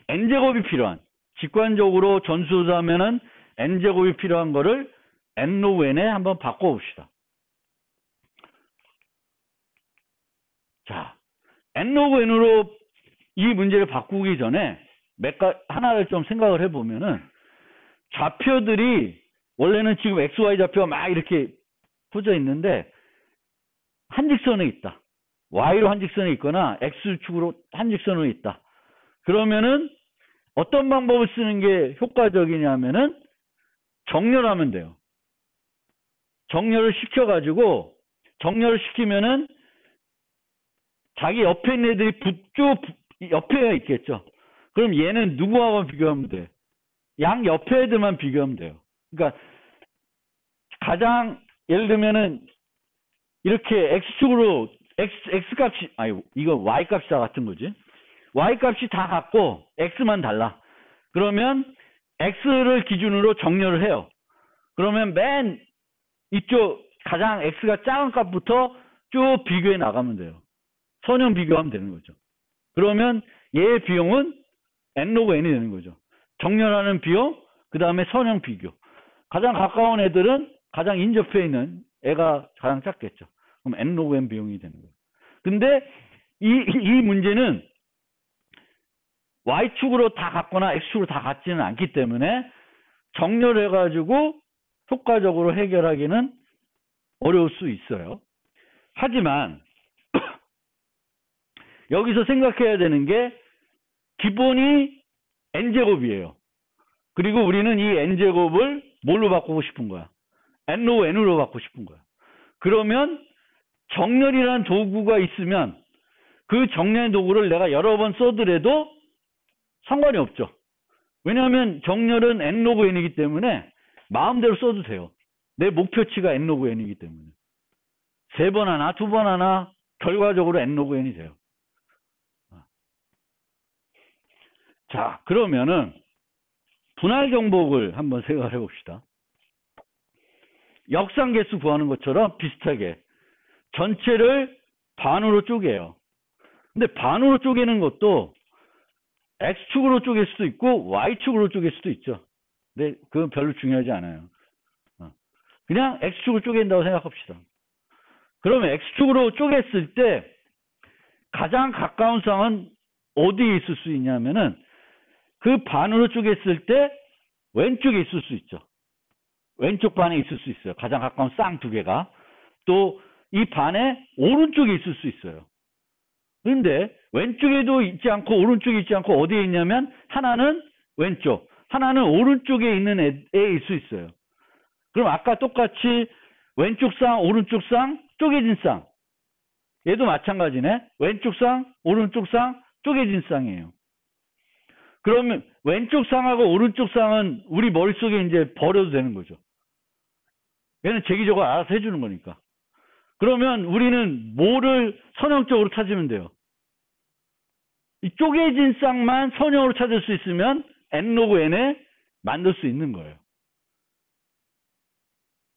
n제곱이 필요한 직관적으로 전수조사하면은 n제곱이 필요한 거를 n로그 n에 한번 바꿔봅시다. 자, n로그 n으로 이 문제를 바꾸기 전에 하나를 좀 생각을 해보면은 좌표들이 원래는 지금 XY 좌표가 막 이렇게 퍼져 있는데 한직선에 있다. Y로 한직선에 있거나 X축으로 한직선으로 있다. 그러면은 어떤 방법을 쓰는 게 효과적이냐면은 정렬하면 돼요. 정렬을 시켜가지고, 정렬을 시키면은 자기 옆에 있는 애들이 옆에 있겠죠. 그럼 얘는 누구하고 비교하면 돼? 양 옆에 애들만 비교하면 돼요. 그러니까 가장 예를 들면은 이렇게 x축으로 x 값이 이거 y 값이 다 같은 거지. y 값이 다 같고 x만 달라. 그러면 x를 기준으로 정렬을 해요. 그러면 맨 이쪽 가장 x가 작은 값부터 쭉 비교해 나가면 돼요. 선형 비교하면 되는 거죠. 그러면 얘의 비용은 n 로그 n이 되는 거죠. 정렬하는 비용, 그 다음에 선형 비교. 가장 가까운 애들은 가장 인접해 있는 애가 가장 작겠죠. 그럼 n 로그 n 비용이 되는 거예요. 근데 이 문제는 y축으로 다 같거나 x축으로 다 같지는 않기 때문에 정렬해가지고 효과적으로 해결하기는 어려울 수 있어요. 하지만 여기서 생각해야 되는 게 기본이 n제곱이에요. 그리고 우리는 이 n제곱을 뭘로 바꾸고 싶은 거야? n로 n으로 바꾸고 싶은 거야. 그러면 정렬이라는 도구가 있으면 그 정렬 도구를 내가 여러 번 써더라도 상관이 없죠. 왜냐하면 정렬은 n 로그 n이기 때문에 마음대로 써도 돼요. 내 목표치가 n 로그 n이기 때문에. 3번 하나, 2번 하나 결과적으로 n 로그 n이 돼요. 자, 그러면은 분할 정복을 한번 생각해 봅시다. 역상계수 구하는 것처럼 비슷하게 전체를 반으로 쪼개요. 근데 반으로 쪼개는 것도 x축으로 쪼갤 수도 있고 y축으로 쪼갤 수도 있죠. 근데 그건 별로 중요하지 않아요. 그냥 x축으로 쪼갠다고 생각합시다. 그러면 x축으로 쪼갰을 때 가장 가까운 쌍은 어디에 있을 수 있냐면은 그 반으로 쪼갰을 때 왼쪽에 있을 수 있죠. 왼쪽 반에 있을 수 있어요. 가장 가까운 쌍 2개가. 또 이 반에 오른쪽에 있을 수 있어요. 그런데 왼쪽에도 있지 않고 오른쪽에 있지 않고 어디에 있냐면 하나는 왼쪽, 하나는 오른쪽에 있는 애에 있을 수 있어요. 그럼 아까 똑같이 왼쪽 쌍, 오른쪽 쌍, 쪼개진 쌍. 얘도 마찬가지네. 왼쪽 쌍, 오른쪽 쌍, 쪼개진 쌍이에요. 그러면 왼쪽 쌍하고 오른쪽 쌍은 우리 머릿속에 이제 버려도 되는 거죠. 얘는 제기적으로 알아서 해주는 거니까. 그러면 우리는 뭐를 선형적으로 찾으면 돼요? 이 쪼개진 쌍만 선형으로 찾을 수 있으면 n 로그 n에 만들 수 있는 거예요.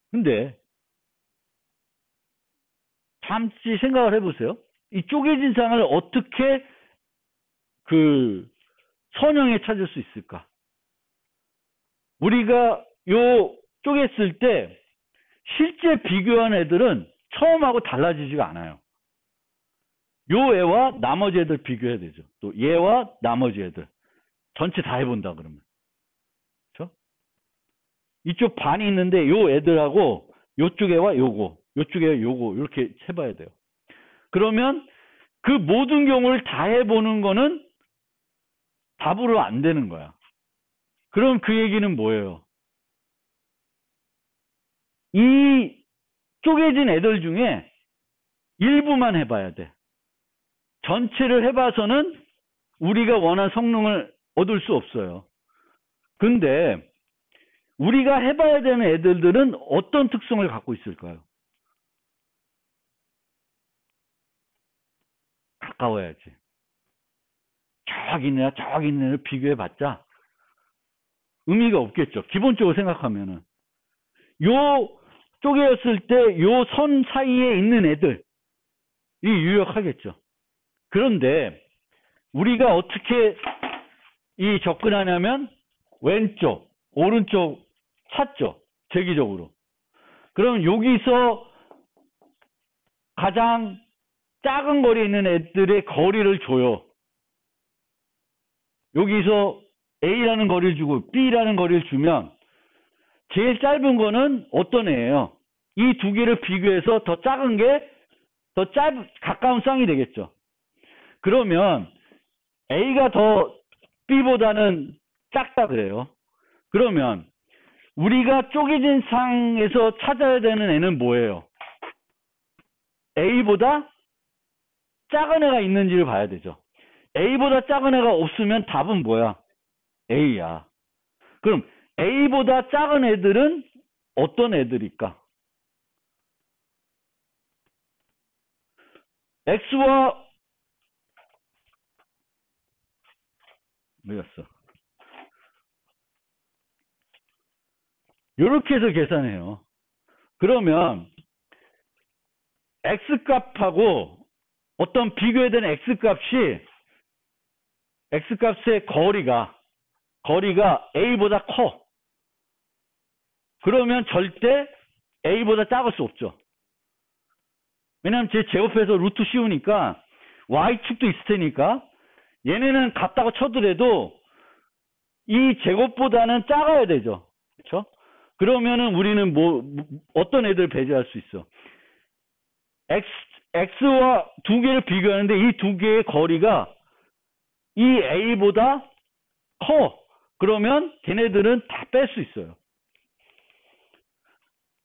근데 잠시 생각을 해보세요. 이 쪼개진 쌍을 어떻게 선형에 찾을 수 있을까? 우리가 요 쪼갰을 때 실제 비교한 애들은 처음하고 달라지지가 않아요. 요 애와 나머지 애들 비교해야 되죠. 또 얘와 나머지 애들 전체 다 해본다 그러면. 그렇죠? 이쪽 반이 있는데 요 애들하고 요쪽 애와 요거, 요쪽 애와 요거 이렇게 해봐야 돼요. 그러면 그 모든 경우를 다 해보는 거는 답으로 안 되는 거야. 그럼 그 얘기는 뭐예요? 이 쪼개진 애들 중에 일부만 해봐야 돼. 전체를 해봐서는 우리가 원하는 성능을 얻을 수 없어요. 근데 우리가 해봐야 되는 애들은 어떤 특성을 갖고 있을까요? 가까워야지. 저기 있는 애를 비교해봤자 의미가 없겠죠. 기본적으로 생각하면은. 요 쪼개었을 때 요 선 사이에 있는 애들이 유력하겠죠. 그런데 우리가 어떻게 이 접근하냐면 왼쪽, 오른쪽 찾죠. 제기적으로. 그럼 여기서 가장 작은 거리에 있는 애들의 거리를 줘요. 여기서 A라는 거리를 주고 B라는 거리를 주면 제일 짧은 거는 어떤 애예요? 이 두 개를 비교해서 더 작은 게 더 가까운 쌍이 되겠죠. 그러면 A가 더 B보다는 작다 그래요. 그러면 우리가 쪼개진 상에서 찾아야 되는 애는 뭐예요? A보다 작은 애가 있는지를 봐야 되죠. A보다 작은 애가 없으면 답은 뭐야? A야. 그럼 A보다 작은 애들은 어떤 애들일까? X와 뭐였어? 이렇게 해서 계산해요. 그러면 X값하고 어떤 비교해야 되는 X값의 거리가 A보다 커. 그러면 절대 A보다 작을 수 없죠. 왜냐하면 제 제곱해서 루트 씌우니까 Y축도 있을 테니까 얘네는 같다고 쳐더라도 이 제곱보다는 작아야 되죠. 그렇죠? 그러면은 우리는 어떤 애들 배제할 수 있어? X와 두 개를 비교하는데 이 두 개의 거리가 이 A보다 커. 그러면 걔네들은 다 뺄 수 있어요.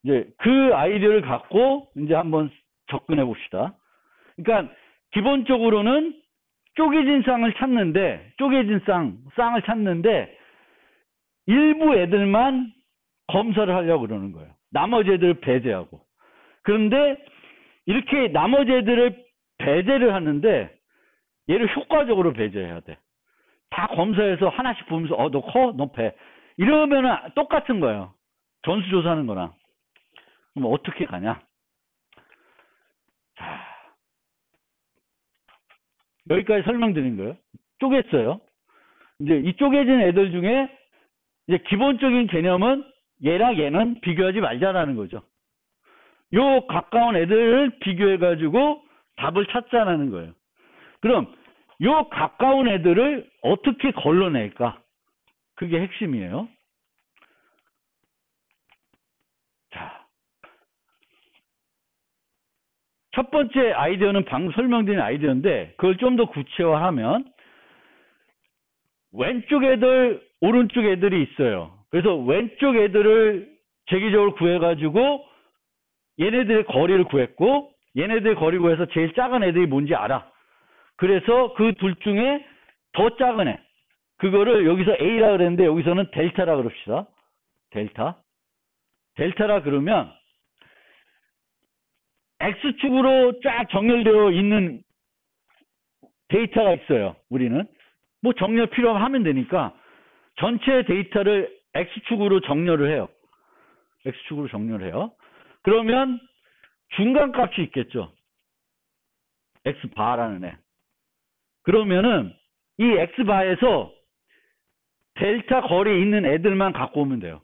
이제 그 아이디어를 갖고 이제 한번 접근해 봅시다. 그러니까 기본적으로는 쪼개진 쌍을 찾는데 일부 애들만 검사를 하려고 그러는 거예요. 나머지 애들을 배제하고. 그런데 이렇게 나머지 애들을 배제를 하는데 얘를 효과적으로 배제해야 돼. 다 검사해서 하나씩 보면서 너 커? 너 배. 이러면은 똑같은 거예요. 전수조사하는 거랑. 그럼 어떻게 가냐? 자, 여기까지 설명드린 거예요. 쪼갰어요. 이제 이 쪼개진 애들 중에 이제 기본적인 개념은 얘랑 얘는 비교하지 말자라는 거죠. 요 가까운 애들을 비교해가지고 답을 찾자라는 거예요. 그럼 요 가까운 애들을 어떻게 걸러낼까? 그게 핵심이에요. 자, 첫 번째 아이디어는 방금 설명드린 아이디어인데 그걸 좀 더 구체화하면 왼쪽 애들, 오른쪽 애들이 있어요. 그래서 왼쪽 애들을 제기적으로 구해가지고 얘네들의 거리를 구했고 얘네들의 거리 구해서 제일 작은 애들이 뭔지 알아. 그래서 그 둘 중에 더 작은 애 그거를 여기서 A라 그랬는데 여기서는 델타라 그럽시다. 델타라 그러면 X축으로 쫙 정렬되어 있는 데이터가 있어요. 우리는 뭐 정렬 필요하면 되니까 전체 데이터를 X축으로 정렬을 해요. 그러면 중간값이 있겠죠. X바라는 애. 그러면은 이 X바에서 델타 거리에 있는 애들만 갖고 오면 돼요.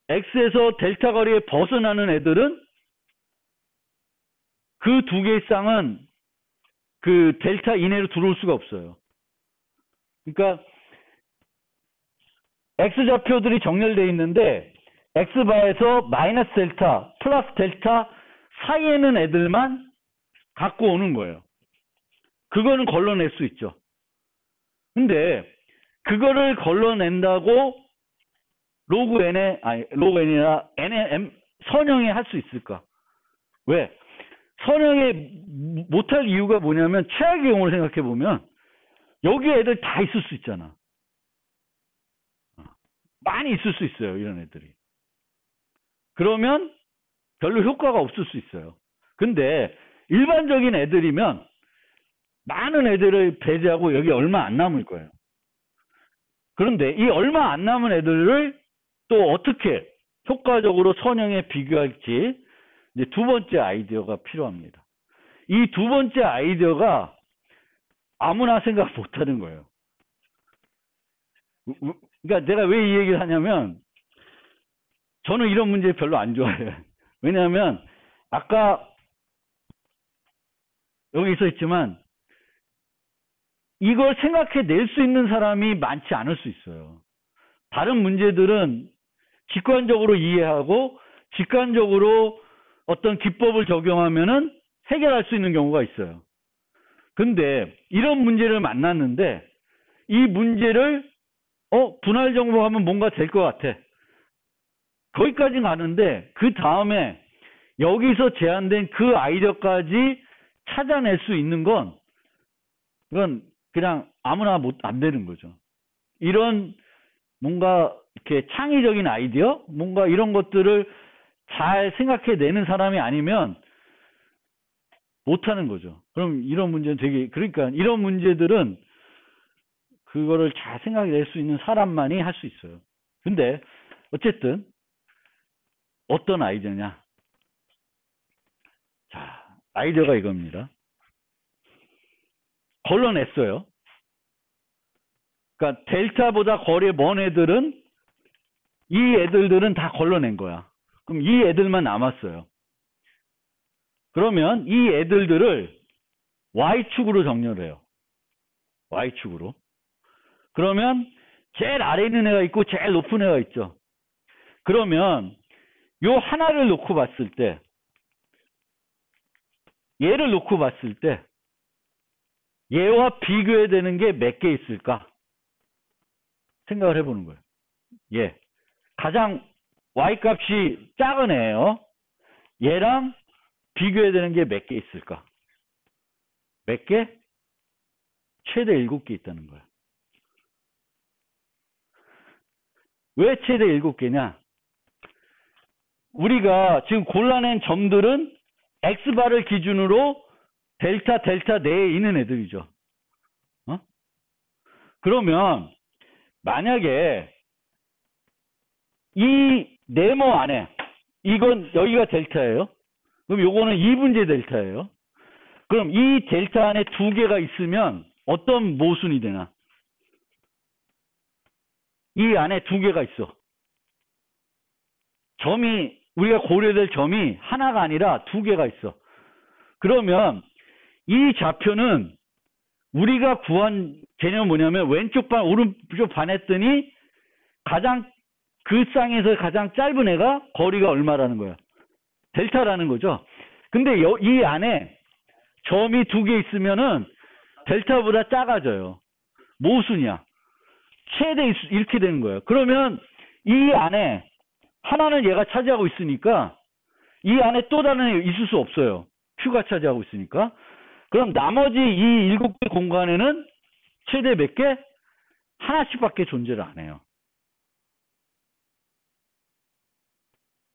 X에서 델타 거리에 벗어나는 애들은 그 두 개의 쌍은 그 델타 이내로 들어올 수가 없어요. 그러니까 X좌표들이 정렬되어 있는데 X바에서 마이너스 델타, 플러스 델타 사이에 있는 애들만 갖고 오는 거예요. 그거는 걸러낼 수 있죠. 근데 그거를 걸러낸다고 로그 n이나 nm 선형에 할 수 있을까? 왜? 선형에 못할 이유가 뭐냐면 최악의 경우를 생각해 보면 여기 애들 다 있을 수 있잖아. 많이 있을 수 있어요. 이런 애들이. 그러면 별로 효과가 없을 수 있어요. 근데 일반적인 애들이면 많은 애들을 배제하고 여기 얼마 안 남을 거예요. 그런데 이 얼마 안 남은 애들을 또 어떻게 효과적으로 선형에 비교할지 이제 두 번째 아이디어가 필요합니다. 이 두 번째 아이디어가 아무나 생각 못 하는 거예요. 그러니까 내가 왜 이 얘기를 하냐면 저는 이런 문제 별로 안 좋아해요. 왜냐하면 아까 여기 써 있지만 이걸 생각해 낼 수 있는 사람이 많지 않을 수 있어요. 다른 문제들은 직관적으로 이해하고 직관적으로 어떤 기법을 적용하면은 해결할 수 있는 경우가 있어요. 근데 이런 문제를 만났는데 이 문제를 분할 정복하면 뭔가 될 것 같아. 거기까지 가는데 그 다음에 여기서 제한된 그 아이디어까지 찾아낼 수 있는 건 이건 그냥 아무나 안 되는 거죠. 이런 뭔가 이렇게 창의적인 아이디어, 뭔가 이런 것들을 잘 생각해내는 사람이 아니면 못하는 거죠. 그럼 이런 문제는 그러니까 이런 문제들은 그거를 잘 생각해낼 수 있는 사람만이 할 수 있어요. 근데 어쨌든 어떤 아이디어냐? 자, 아이디어가 이겁니다. 걸러냈어요. 그러니까 델타보다 거리에 먼 애들은 이 애들은 다 걸러낸 거야. 그럼 이 애들만 남았어요. 그러면 이 애들을 Y축으로 정렬해요. Y축으로. 그러면 제일 아래에 있는 애가 있고 제일 높은 애가 있죠. 그러면 요 하나를 놓고 봤을 때 얘를 놓고 봤을 때 얘와 비교해야 되는 게 몇 개 있을까? 생각을 해보는 거예요. 얘. 가장 Y값이 작은 애예요. 얘랑 비교해야 되는 게 몇 개 있을까? 몇 개? 최대 7개 있다는 거예요. 왜 최대 7개냐? 우리가 지금 골라낸 점들은 X바를 기준으로 델타 내에 있는 애들이죠. 그러면 만약에 이 네모 안에 이건 여기가 델타예요. 그럼 요거는 2분제 델타예요. 그럼 이 델타 안에 2개가 있으면 어떤 모순이 되나? 이 안에 2개가 있어. 우리가 고려될 점이 하나가 아니라 2개가 있어. 그러면 이 좌표는 우리가 구한 개념은 뭐냐면 왼쪽 반, 오른쪽 반 했더니 그 쌍에서 가장 짧은 애가 거리가 얼마라는 거야? 델타라는 거죠. 근데 이 안에 점이 2개 있으면은 델타보다 작아져요. 모순이야. 최대 이렇게 되는 거예요. 그러면 이 안에 하나는 얘가 차지하고 있으니까 이 안에 또 다른 애 있을 수 없어요. Q가 차지하고 있으니까. 그럼 나머지 이 7개 공간에는 최대 몇 개? 하나씩밖에 존재를 안 해요.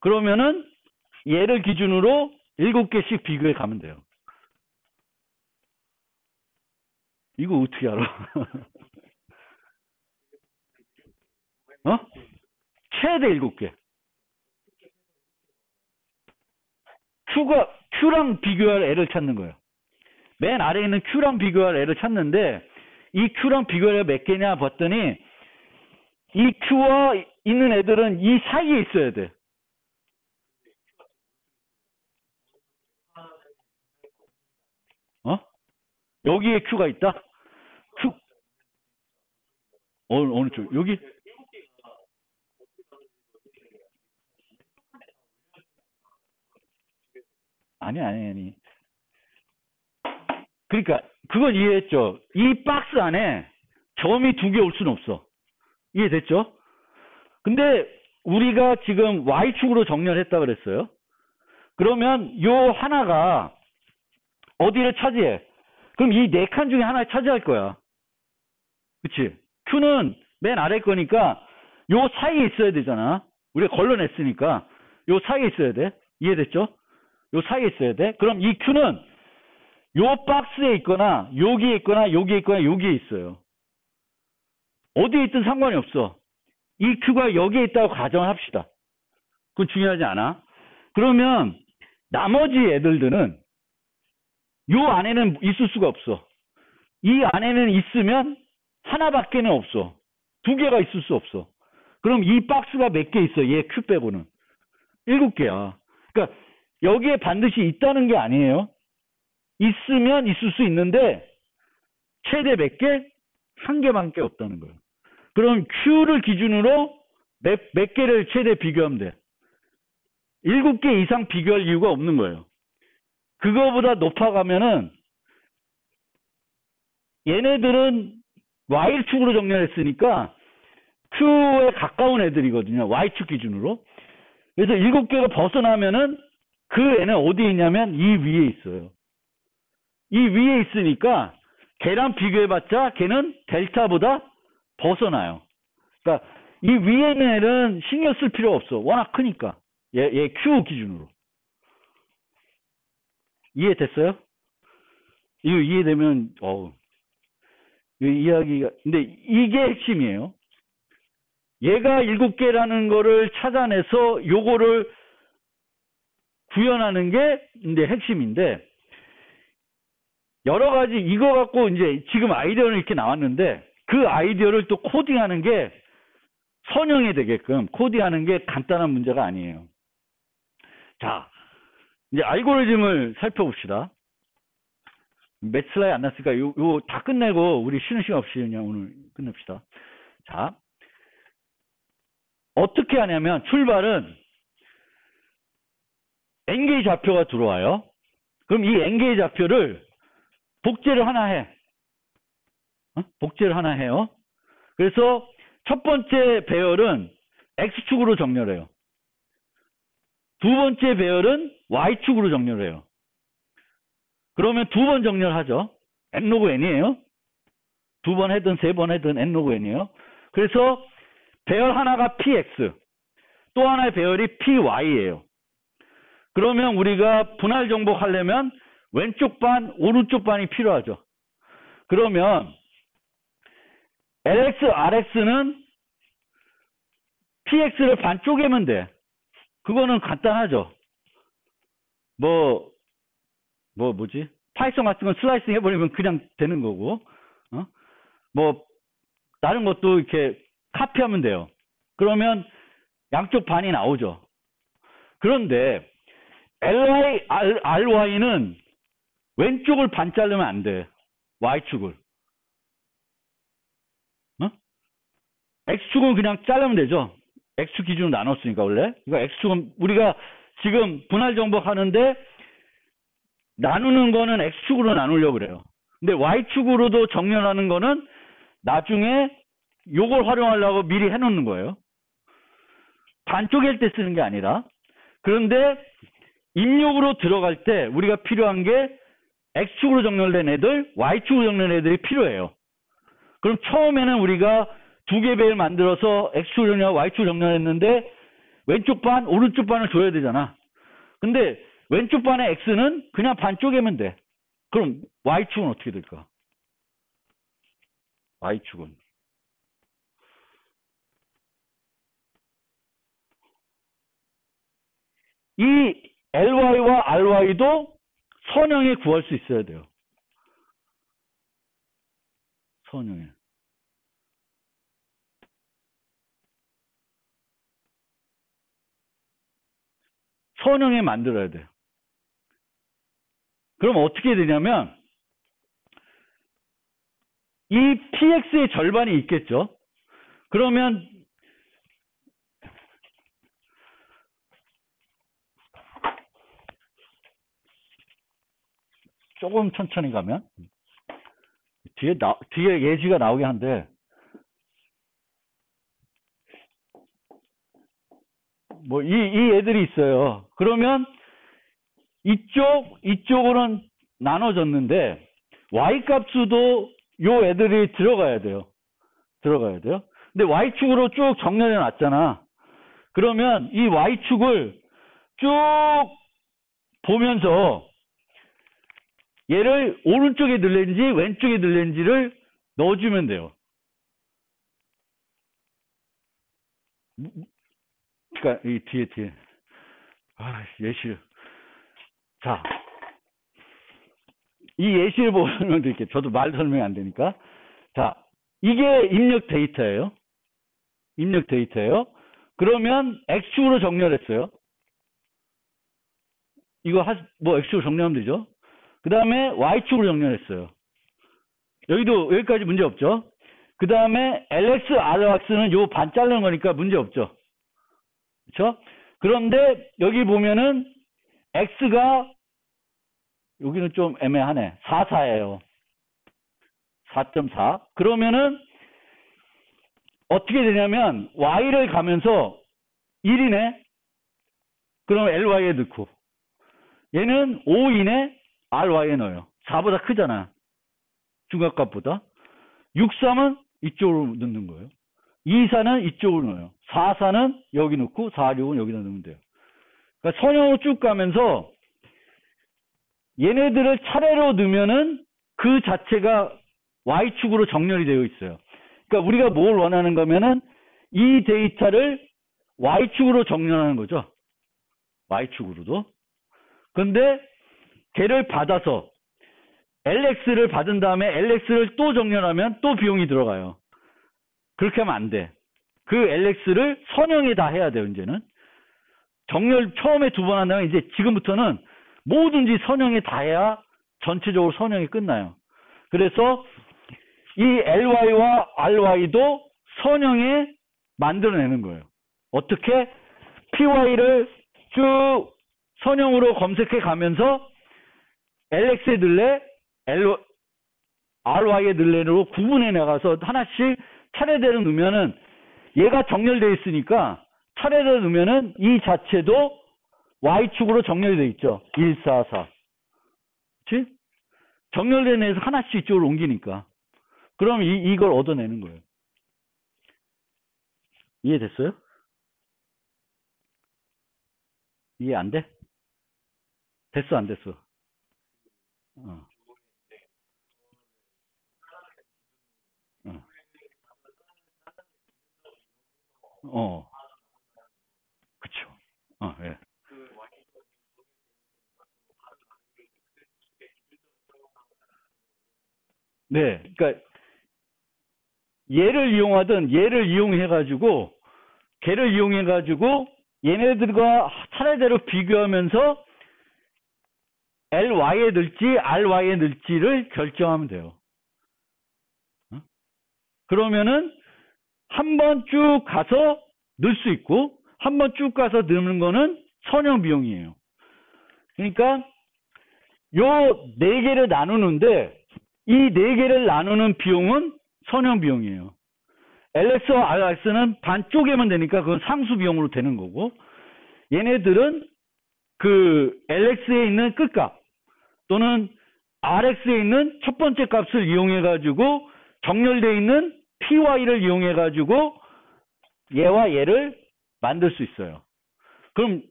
그러면은 얘를 기준으로 7개씩 비교해 가면 돼요. 이거 어떻게 알아? 최대 7개. Q랑 비교할 애를 찾는 거예요. 맨 아래에 있는 Q랑 비교할 애를 찾는데 이 Q랑 비교할 애가 몇 개냐 봤더니 이 Q와 있는 애들은 이 사이에 있어야 돼. 여기에 Q가 있다? Q 어느 쪽? 여기? 아니. 그러니까 그건 이해했죠. 이 박스 안에 점이 2개 올 수는 없어. 이해됐죠? 근데 우리가 지금 Y축으로 정렬했다 그랬어요. 그러면 요 하나가 어디를 차지해? 그럼 이 4칸 중에 하나를 차지할 거야. 그치? Q는 맨 아래 거니까 요 사이에 있어야 되잖아. 우리가 걸러냈으니까 요 사이에 있어야 돼. 이해됐죠? 요 사이에 있어야 돼. 그럼 이 Q는 요 박스에 있거나 여기에 있거나 여기에 있거나 여기에 있어요. 어디에 있든 상관이 없어. 이 Q가 여기에 있다고 가정을 합시다. 그건 중요하지 않아. 그러면 나머지 애들은 요 안에는 있을 수가 없어. 이 안에는 있으면 하나밖에는 없어. 2개가 있을 수 없어. 그럼 이 박스가 몇 개 있어? 얘 Q 빼고는 7개야. 그러니까 여기에 반드시 있다는 게 아니에요. 있으면 있을 수 있는데 최대 몇 개? 1개밖에 없다는 거예요. 그럼 Q를 기준으로 몇 개를 최대 비교하면 돼? 7개 이상 비교할 이유가 없는 거예요. 그거보다 높아가면은 얘네들은 Y축으로 정렬했으니까 Q에 가까운 애들이거든요. Y축 기준으로. 그래서 7개가 벗어나면은 그 애는 어디에 있냐면 이 위에 있어요. 이 위에 있으니까 걔랑 비교해봤자 걔는 델타보다 벗어나요. 그러니까 이 위에 있는 애는 신경 쓸 필요 없어. 워낙 크니까. 얘 Q 기준으로. 이해됐어요? 이거 이해되면 이 이야기가 근데 이게 핵심이에요. 얘가 7개라는 거를 찾아내서 요거를 구현하는 게 이제 핵심인데 여러 가지 이거 갖고 이제 지금 아이디어는 이렇게 나왔는데 그 아이디어를 또 코딩하는 게 선형이 되게끔 코딩하는 게 간단한 문제가 아니에요. 자, 이제 알고리즘을 살펴봅시다. 몇 슬라이드 안 났으니까 요 다 끝내고 우리 쉬는 시간 없이 그냥 오늘 끝냅시다. 자, 어떻게 하냐면 출발은 N개의 좌표가 들어와요. 그럼 이 N개의 좌표를 복제를 하나 해. 복제를 하나 해요. 그래서 첫 번째 배열은 X축으로 정렬해요. 두 번째 배열은 Y축으로 정렬해요. 그러면 두 번 정렬하죠. N 로그 N이에요. 두 번 해든 세 번 해든 N 로그 N이에요. 그래서 배열 하나가 PX, 또 하나의 배열이 PY예요. 그러면 우리가 분할 정복하려면 왼쪽 반, 오른쪽 반이 필요하죠. 그러면 LX, RX는 PX를 반 쪼개면 돼. 그거는 간단하죠. 뭐지? 파이썬 같은 건 슬라이싱 해버리면 그냥 되는 거고, 다른 것도 이렇게 카피하면 돼요. 그러면 양쪽 반이 나오죠. 그런데 LI, RY는 왼쪽을 반 자르면 안 돼. Y축을. X축은 그냥 자르면 되죠. X축 기준으로 나눴으니까 원래. 그러니까 X축은 우리가 지금 분할 정복하는데 나누는 거는 X축으로 나누려고 그래요. 근데 Y축으로도 정렬하는 거는 나중에 요걸 활용하려고 미리 해놓는 거예요. 반쪽일 때 쓰는 게 아니라. 그런데 입력으로 들어갈 때 우리가 필요한 게 X축으로 정렬된 애들, Y축으로 정렬된 애들이 필요해요. 그럼 처음에는 우리가 두 개 배열 만들어서 X축 정렬, Y축 정렬했는데 왼쪽 반, 오른쪽 반을 줘야 되잖아. 근데 왼쪽 반의 X는 그냥 반 쪼개면 돼. 그럼 Y축은 어떻게 될까? Y축은 이 LY와 RY도 선형에 구할 수 있어야 돼요. 선형에. 선형에 만들어야 돼요. 그럼 어떻게 되냐면 이 PX의 절반이 있겠죠. 그러면 조금 천천히 가면 뒤에 예지가 나오게 한데 이 애들이 있어요. 그러면 이쪽으로는 나눠졌는데 Y값수도 요 애들이 들어가야 돼요. 근데 Y축으로 쭉 정렬해 놨잖아. 그러면 이 Y축을 쭉 보면서 얘를 오른쪽에 넣을는지 왼쪽에 넣을는지를 넣어주면 돼요. 그러니까 이 뒤에 예시를 자, 이 예시를 보면 이렇게 저도 말 설명이 안 되니까 자, 이게 입력 데이터예요. 그러면 X축으로 정렬했어요. 이거 X축으로 정렬하면 되죠. 그 다음에 Y축으로 정렬했어요. 여기까지 문제 없죠. 그 다음에 LX, RX는 요 반 자르는 거니까 문제 없죠. 그렇죠? 그런데 여기 보면은 X가 여기는 좀 애매하네. 44예요. 4.4. 그러면은 어떻게 되냐면 y를 가면서 1이네. 그럼 ly에 넣고 얘는 5이네. ry에 넣어요. 4보다 크잖아. 중간값보다. 6, 3은 이쪽으로 넣는 거예요. 2, 4는 이쪽으로 넣어요. 4, 4는 여기 넣고 4, 6은 여기다 넣으면 돼요. 그러니까 선형으로 쭉 가면서 얘네들을 차례로 넣으면은 그 자체가 y축으로 정렬이 되어 있어요. 그러니까 우리가 뭘 원하는 거면은 이 데이터를 y축으로 정렬하는 거죠. y축으로도. 근데 걔를 받아서 lx를 받은 다음에 lx를 또 정렬하면 또 비용이 들어가요. 그렇게 하면 안 돼. 그 lx를 선형에다 해야 돼요, 이제는. 정렬 처음에 2번 한다면 이제 지금부터는 뭐든지 선형에 다 해야 전체적으로 선형이 끝나요. 그래서 이 ly와 ry도 선형에 만들어내는 거예요. 어떻게? py를 쭉 선형으로 검색해 가면서 lx에 넣을래? ry에 넣을래로 구분해 나가서 하나씩 차례대로 넣으면은 얘가 정렬되어 있으니까 차례대로 넣으면은 이 자체도 y축으로 정렬이 되어 있죠. 1, 4, 4. 그치? 정렬된 애에서 하나씩 이쪽으로 옮기니까. 그럼 이걸 얻어내는 거예요. 이해됐어요? 이해 안 돼? 됐어, 안 됐어? 어, 어, 어, 그쵸. 예. 네, 그러니까 얘를 이용하든 얘를 이용해가지고 걔를 이용해가지고 얘네들과 차례대로 비교하면서 ly에 넣을지 ry에 넣을지를 결정하면 돼요. 어? 그러면은 한 번 쭉 가서 넣을 수 있고 한 번 쭉 가서 넣는 거는 선형 비용이에요. 그러니까 요 네 개를 나누는데 이 네 개를 나누는 비용은 선형 비용이에요. LX와 RX는 반쪽에만 되니까 그건 상수 비용으로 되는 거고 얘네들은 그 LX에 있는 끝값 또는 RX에 있는 첫 번째 값을 이용해 가지고 정렬되어 있는 PY를 이용해 가지고 얘와 얘를 만들 수 있어요. 그럼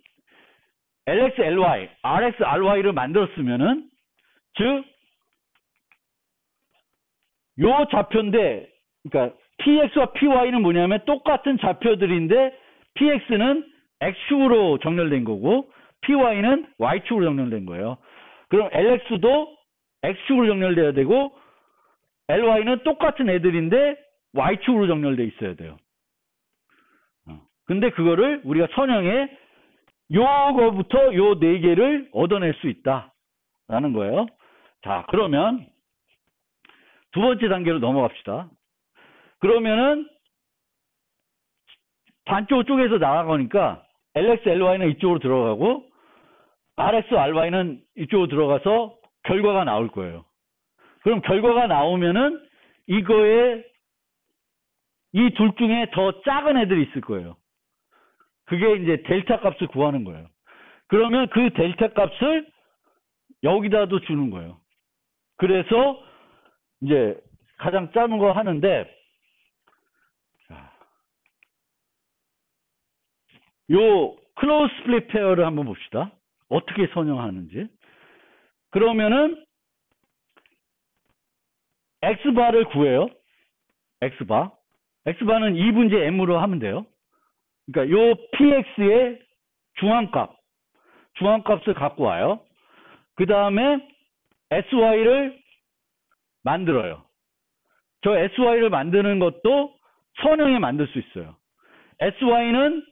LX, LY, RX, RY를 만들었으면은 즉 요 좌표인데 그러니까 PX와 PY는 뭐냐면 똑같은 좌표들인데 PX는 X축으로 정렬된 거고 PY는 Y축으로 정렬된 거예요. 그럼 LX도 X축으로 정렬돼야 되고 LY는 똑같은 애들인데 Y축으로 정렬돼 있어야 돼요. 근데 그거를 우리가 선형에 요거부터 요 네 개를 얻어낼 수 있다라는 거예요. 자, 그러면 두 번째 단계로 넘어갑시다. 그러면은 반쪽 쪽에서 나가니까 LX, LY는 이쪽으로 들어가고 RX, RY는 이쪽으로 들어가서 결과가 나올 거예요. 그럼 결과가 나오면은 이거에 이 둘 중에 더 작은 애들이 있을 거예요. 그게 이제 델타 값을 구하는 거예요. 그러면 그 델타 값을 여기다도 주는 거예요. 그래서 이제 가장 작은 거 하는데 요 클로즈 스플릿 페어를 한번 봅시다. 어떻게 선형하는지. 그러면은 x바를 구해요. x바. x바는 2분의 m으로 하면 돼요. 그러니까 요 px의 중앙값을 갖고 와요. 그 다음에 sy를 만들어요. 저 sy를 만드는 것도 선형에 만들 수 있어요. sy는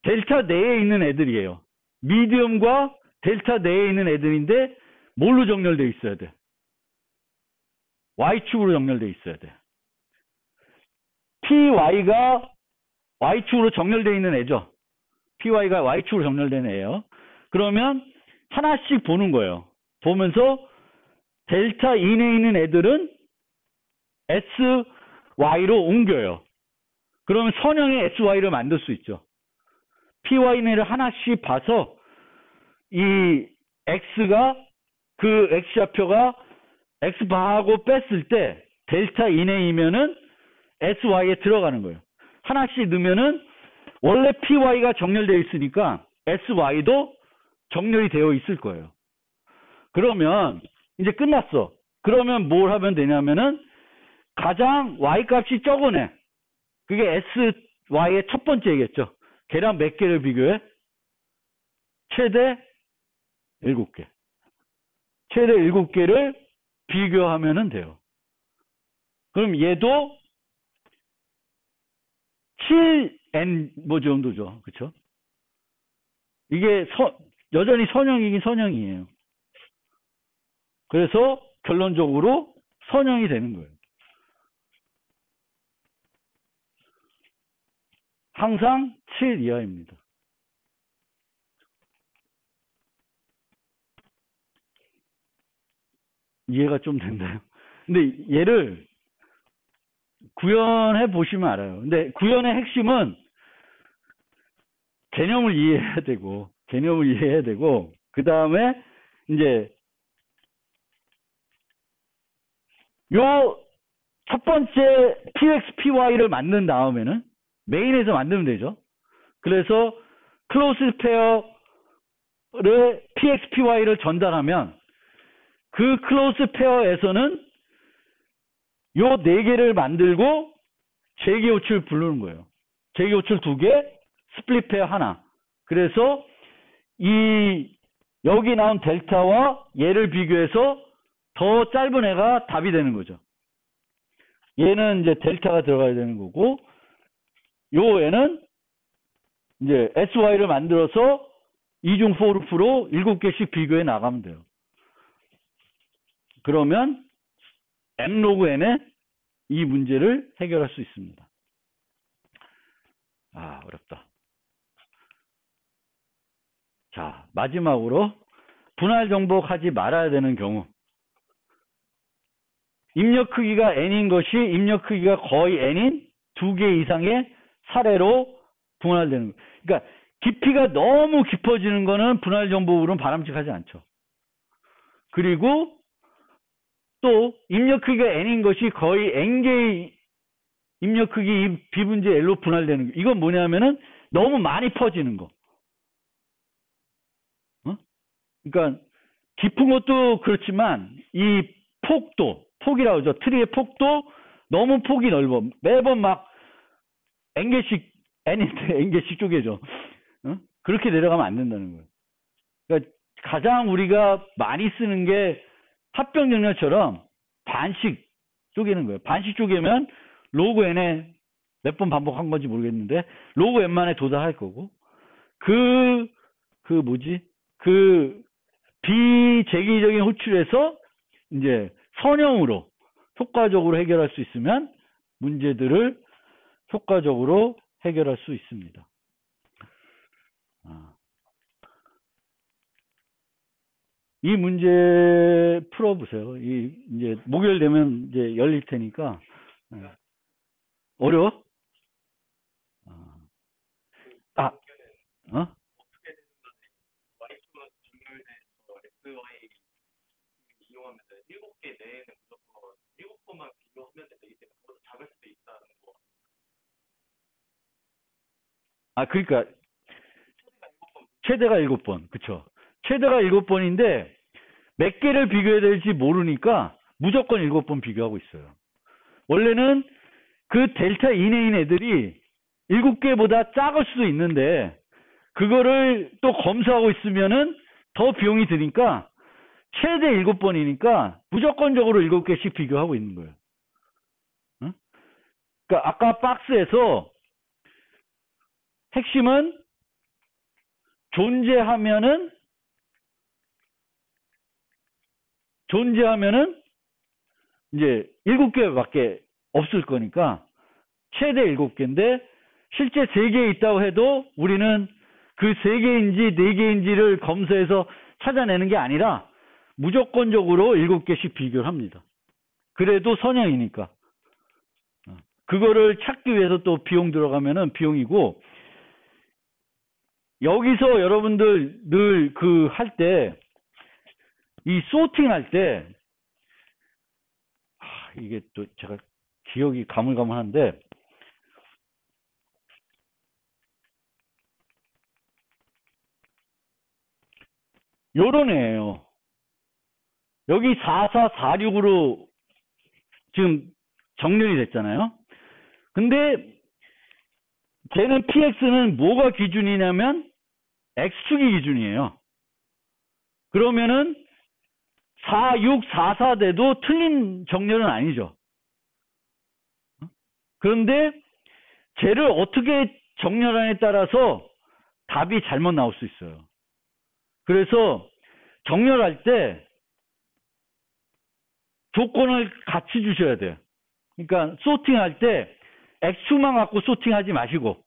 델타 내에 있는 애들이에요. 미디엄과 델타 내에 있는 애들인데 뭘로 정렬되어 있어야 돼? y축으로 정렬되어 있어야 돼. py가 y축으로 정렬되어 있는 애죠. py가 y축으로 정렬된 애예요. 그러면 하나씩 보는 거예요. 보면서 델타 이내에 있는 애들은 sy로 옮겨요. 그러면 선형의 SY를 만들 수 있죠. PY를 하나씩 봐서 이 X가 그 X좌표가 X바하고 뺐을 때 델타 이내이면은 SY에 들어가는 거예요. 하나씩 넣으면은 원래 PY가 정렬되어 있으니까 SY도 정렬이 되어 있을 거예요. 그러면 이제 끝났어. 그러면 뭘 하면 되냐면은 가장 Y값이 적은 애. 그게 SY의 첫 번째겠죠. 걔랑 몇 개를 비교해? 최대 7개. 최대 7개를 비교하면 돼요. 그럼 얘도 7n 뭐 정도죠. 그쵸? 이게 여전히 선형이긴 선형이에요. 그래서 결론적으로 선형이 되는 거예요. 항상 7 이하입니다. 이해가 좀 된다요. 근데 얘를 구현해 보시면 알아요. 근데 구현의 핵심은 개념을 이해해야 되고, 그 다음에 이제 요 첫 번째 PX, PY를 만든 다음에는 메인에서 만들면 되죠. 그래서 클로즈 페어를 PX, PY를 전달하면 그 클로즈 페어에서는 요 4개를 만들고 재기호출 부르는 거예요. 재기호출 2개, 스플릿 페어 하나. 그래서 여기 나온 델타와 얘를 비교해서 더 짧은 애가 답이 되는 거죠. 얘는 이제 델타가 들어가야 되는 거고, 요 애는 이제 SY를 만들어서 이중 포르프로 7개씩 비교해 나가면 돼요. 그러면 M 로그 N의 이 문제를 해결할 수 있습니다. 아, 어렵다. 자, 마지막으로 분할 정복하지 말아야 되는 경우. 입력 크기가 n인 것이 입력 크기가 거의 n인 2개 이상의 사례로 분할되는 거예요. 그러니까 깊이가 너무 깊어지는 거는 분할 정복으로는 바람직하지 않죠. 그리고 또 입력 크기가 n인 것이 거의 n개의 입력 크기 비분지 L로 분할되는 거. 이건 뭐냐면은 너무 많이 퍼지는 거. 그러니까 깊은 것도 그렇지만 이 폭이라고 하죠. 트리의 폭도 너무 폭이 넓어. 매번 막 n개씩 쪼개져. 그렇게 내려가면 안 된다는 거예요. 그러니까 가장 우리가 많이 쓰는 게 합병 정렬처럼 반씩 쪼개는 거예요. 반씩 쪼개면 로그 n에 몇 번 반복한 건지 모르겠는데 로그 n만에 도달할 거고 비재기적인 호출에서 이제 선형으로 효과적으로 해결할 수 있으면 문제들을 효과적으로 해결할 수 있습니다. 이 문제 풀어보세요. 이제 목요일 되면 이제 열릴 테니까. 어려워? 이용하면 7개 내에는 무조건 7번만 비교하면 되기 때문에 그보다 작을 수도 있다는 거. 그러니까 최대가 7번. 그쵸? 최대가 7번인데 몇 개를 비교해야 될지 모르니까 무조건 7번 비교하고 있어요. 원래는 그 델타 이내인 애들이 7개보다 작을 수도 있는데 그거를 또 검사하고 있으면은 더 비용이 드니까 최대 7번이니까 무조건적으로 7개씩 비교하고 있는 거예요. 그러니까 아까 박스에서 핵심은 존재하면은 이제 7개밖에 없을 거니까 최대 7개인데 실제 3개 있다고 해도 우리는 그 3개인지 4개인지를 검사해서 찾아내는 게 아니라 무조건적으로 7개씩 비교를 합니다. 그래도 선형이니까. 그거를 찾기 위해서 또 비용 들어가면은 비용이고, 여기서 여러분들 늘 그 할 때, 이 소팅 할 때, 이게 또 제가 기억이 가물가물한데, 요런 애예요. 여기 4446으로 지금 정렬이 됐잖아요. 근데 쟤는 PX는 뭐가 기준이냐면 X축이 기준이에요. 그러면은 4644 돼도 틀린 정렬은 아니죠. 그런데 쟤를 어떻게 정렬하냐에 따라서 답이 잘못 나올 수 있어요. 그래서 정렬할 때 조건을 같이 주셔야 돼요. 그러니까 소팅할 때 X축만 갖고 소팅하지 마시고,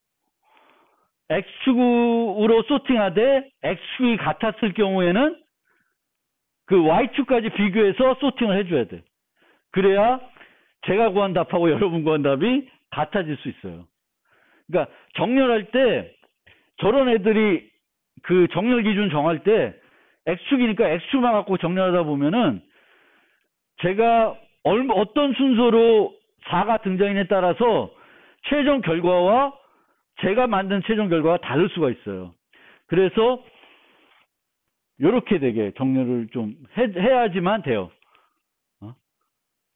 X축으로 소팅하되 X축이 같았을 경우에는 그 Y축까지 비교해서 소팅을 해줘야 돼. 그래야 제가 구한 답하고 여러분 구한 답이 같아질 수 있어요. 그러니까 정렬할 때 저런 애들이 그 정렬 기준 정할 때 X축이니까 X축만 갖고 정렬하다 보면은 제가 어떤 순서로 4가 등장인에 따라서 최종 결과와 제가 만든 최종 결과가 다를 수가 있어요. 그래서 이렇게 되게 정렬을 좀 해야지만 돼요.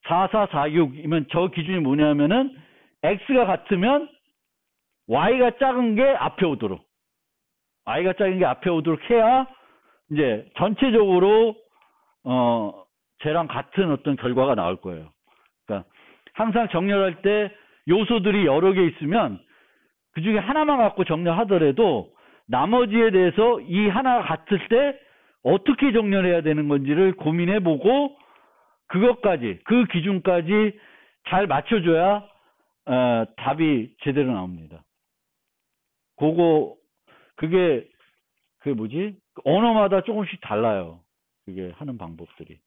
4446이면 저 기준이 뭐냐면은 X가 같으면 Y가 작은 게 앞에 오도록, Y가 작은 게 앞에 오도록 해야 이제 전체적으로 쟤랑 같은 어떤 결과가 나올 거예요. 그러니까 항상 정렬할 때 요소들이 여러 개 있으면 그 중에 하나만 갖고 정렬하더라도 나머지에 대해서 이 하나가 같을 때 어떻게 정렬해야 되는 건지를 고민해보고 그것까지, 그 기준까지 잘 맞춰줘야 답이 제대로 나옵니다. 그게 뭐지? 언어마다 조금씩 달라요. 그게 하는 방법들이.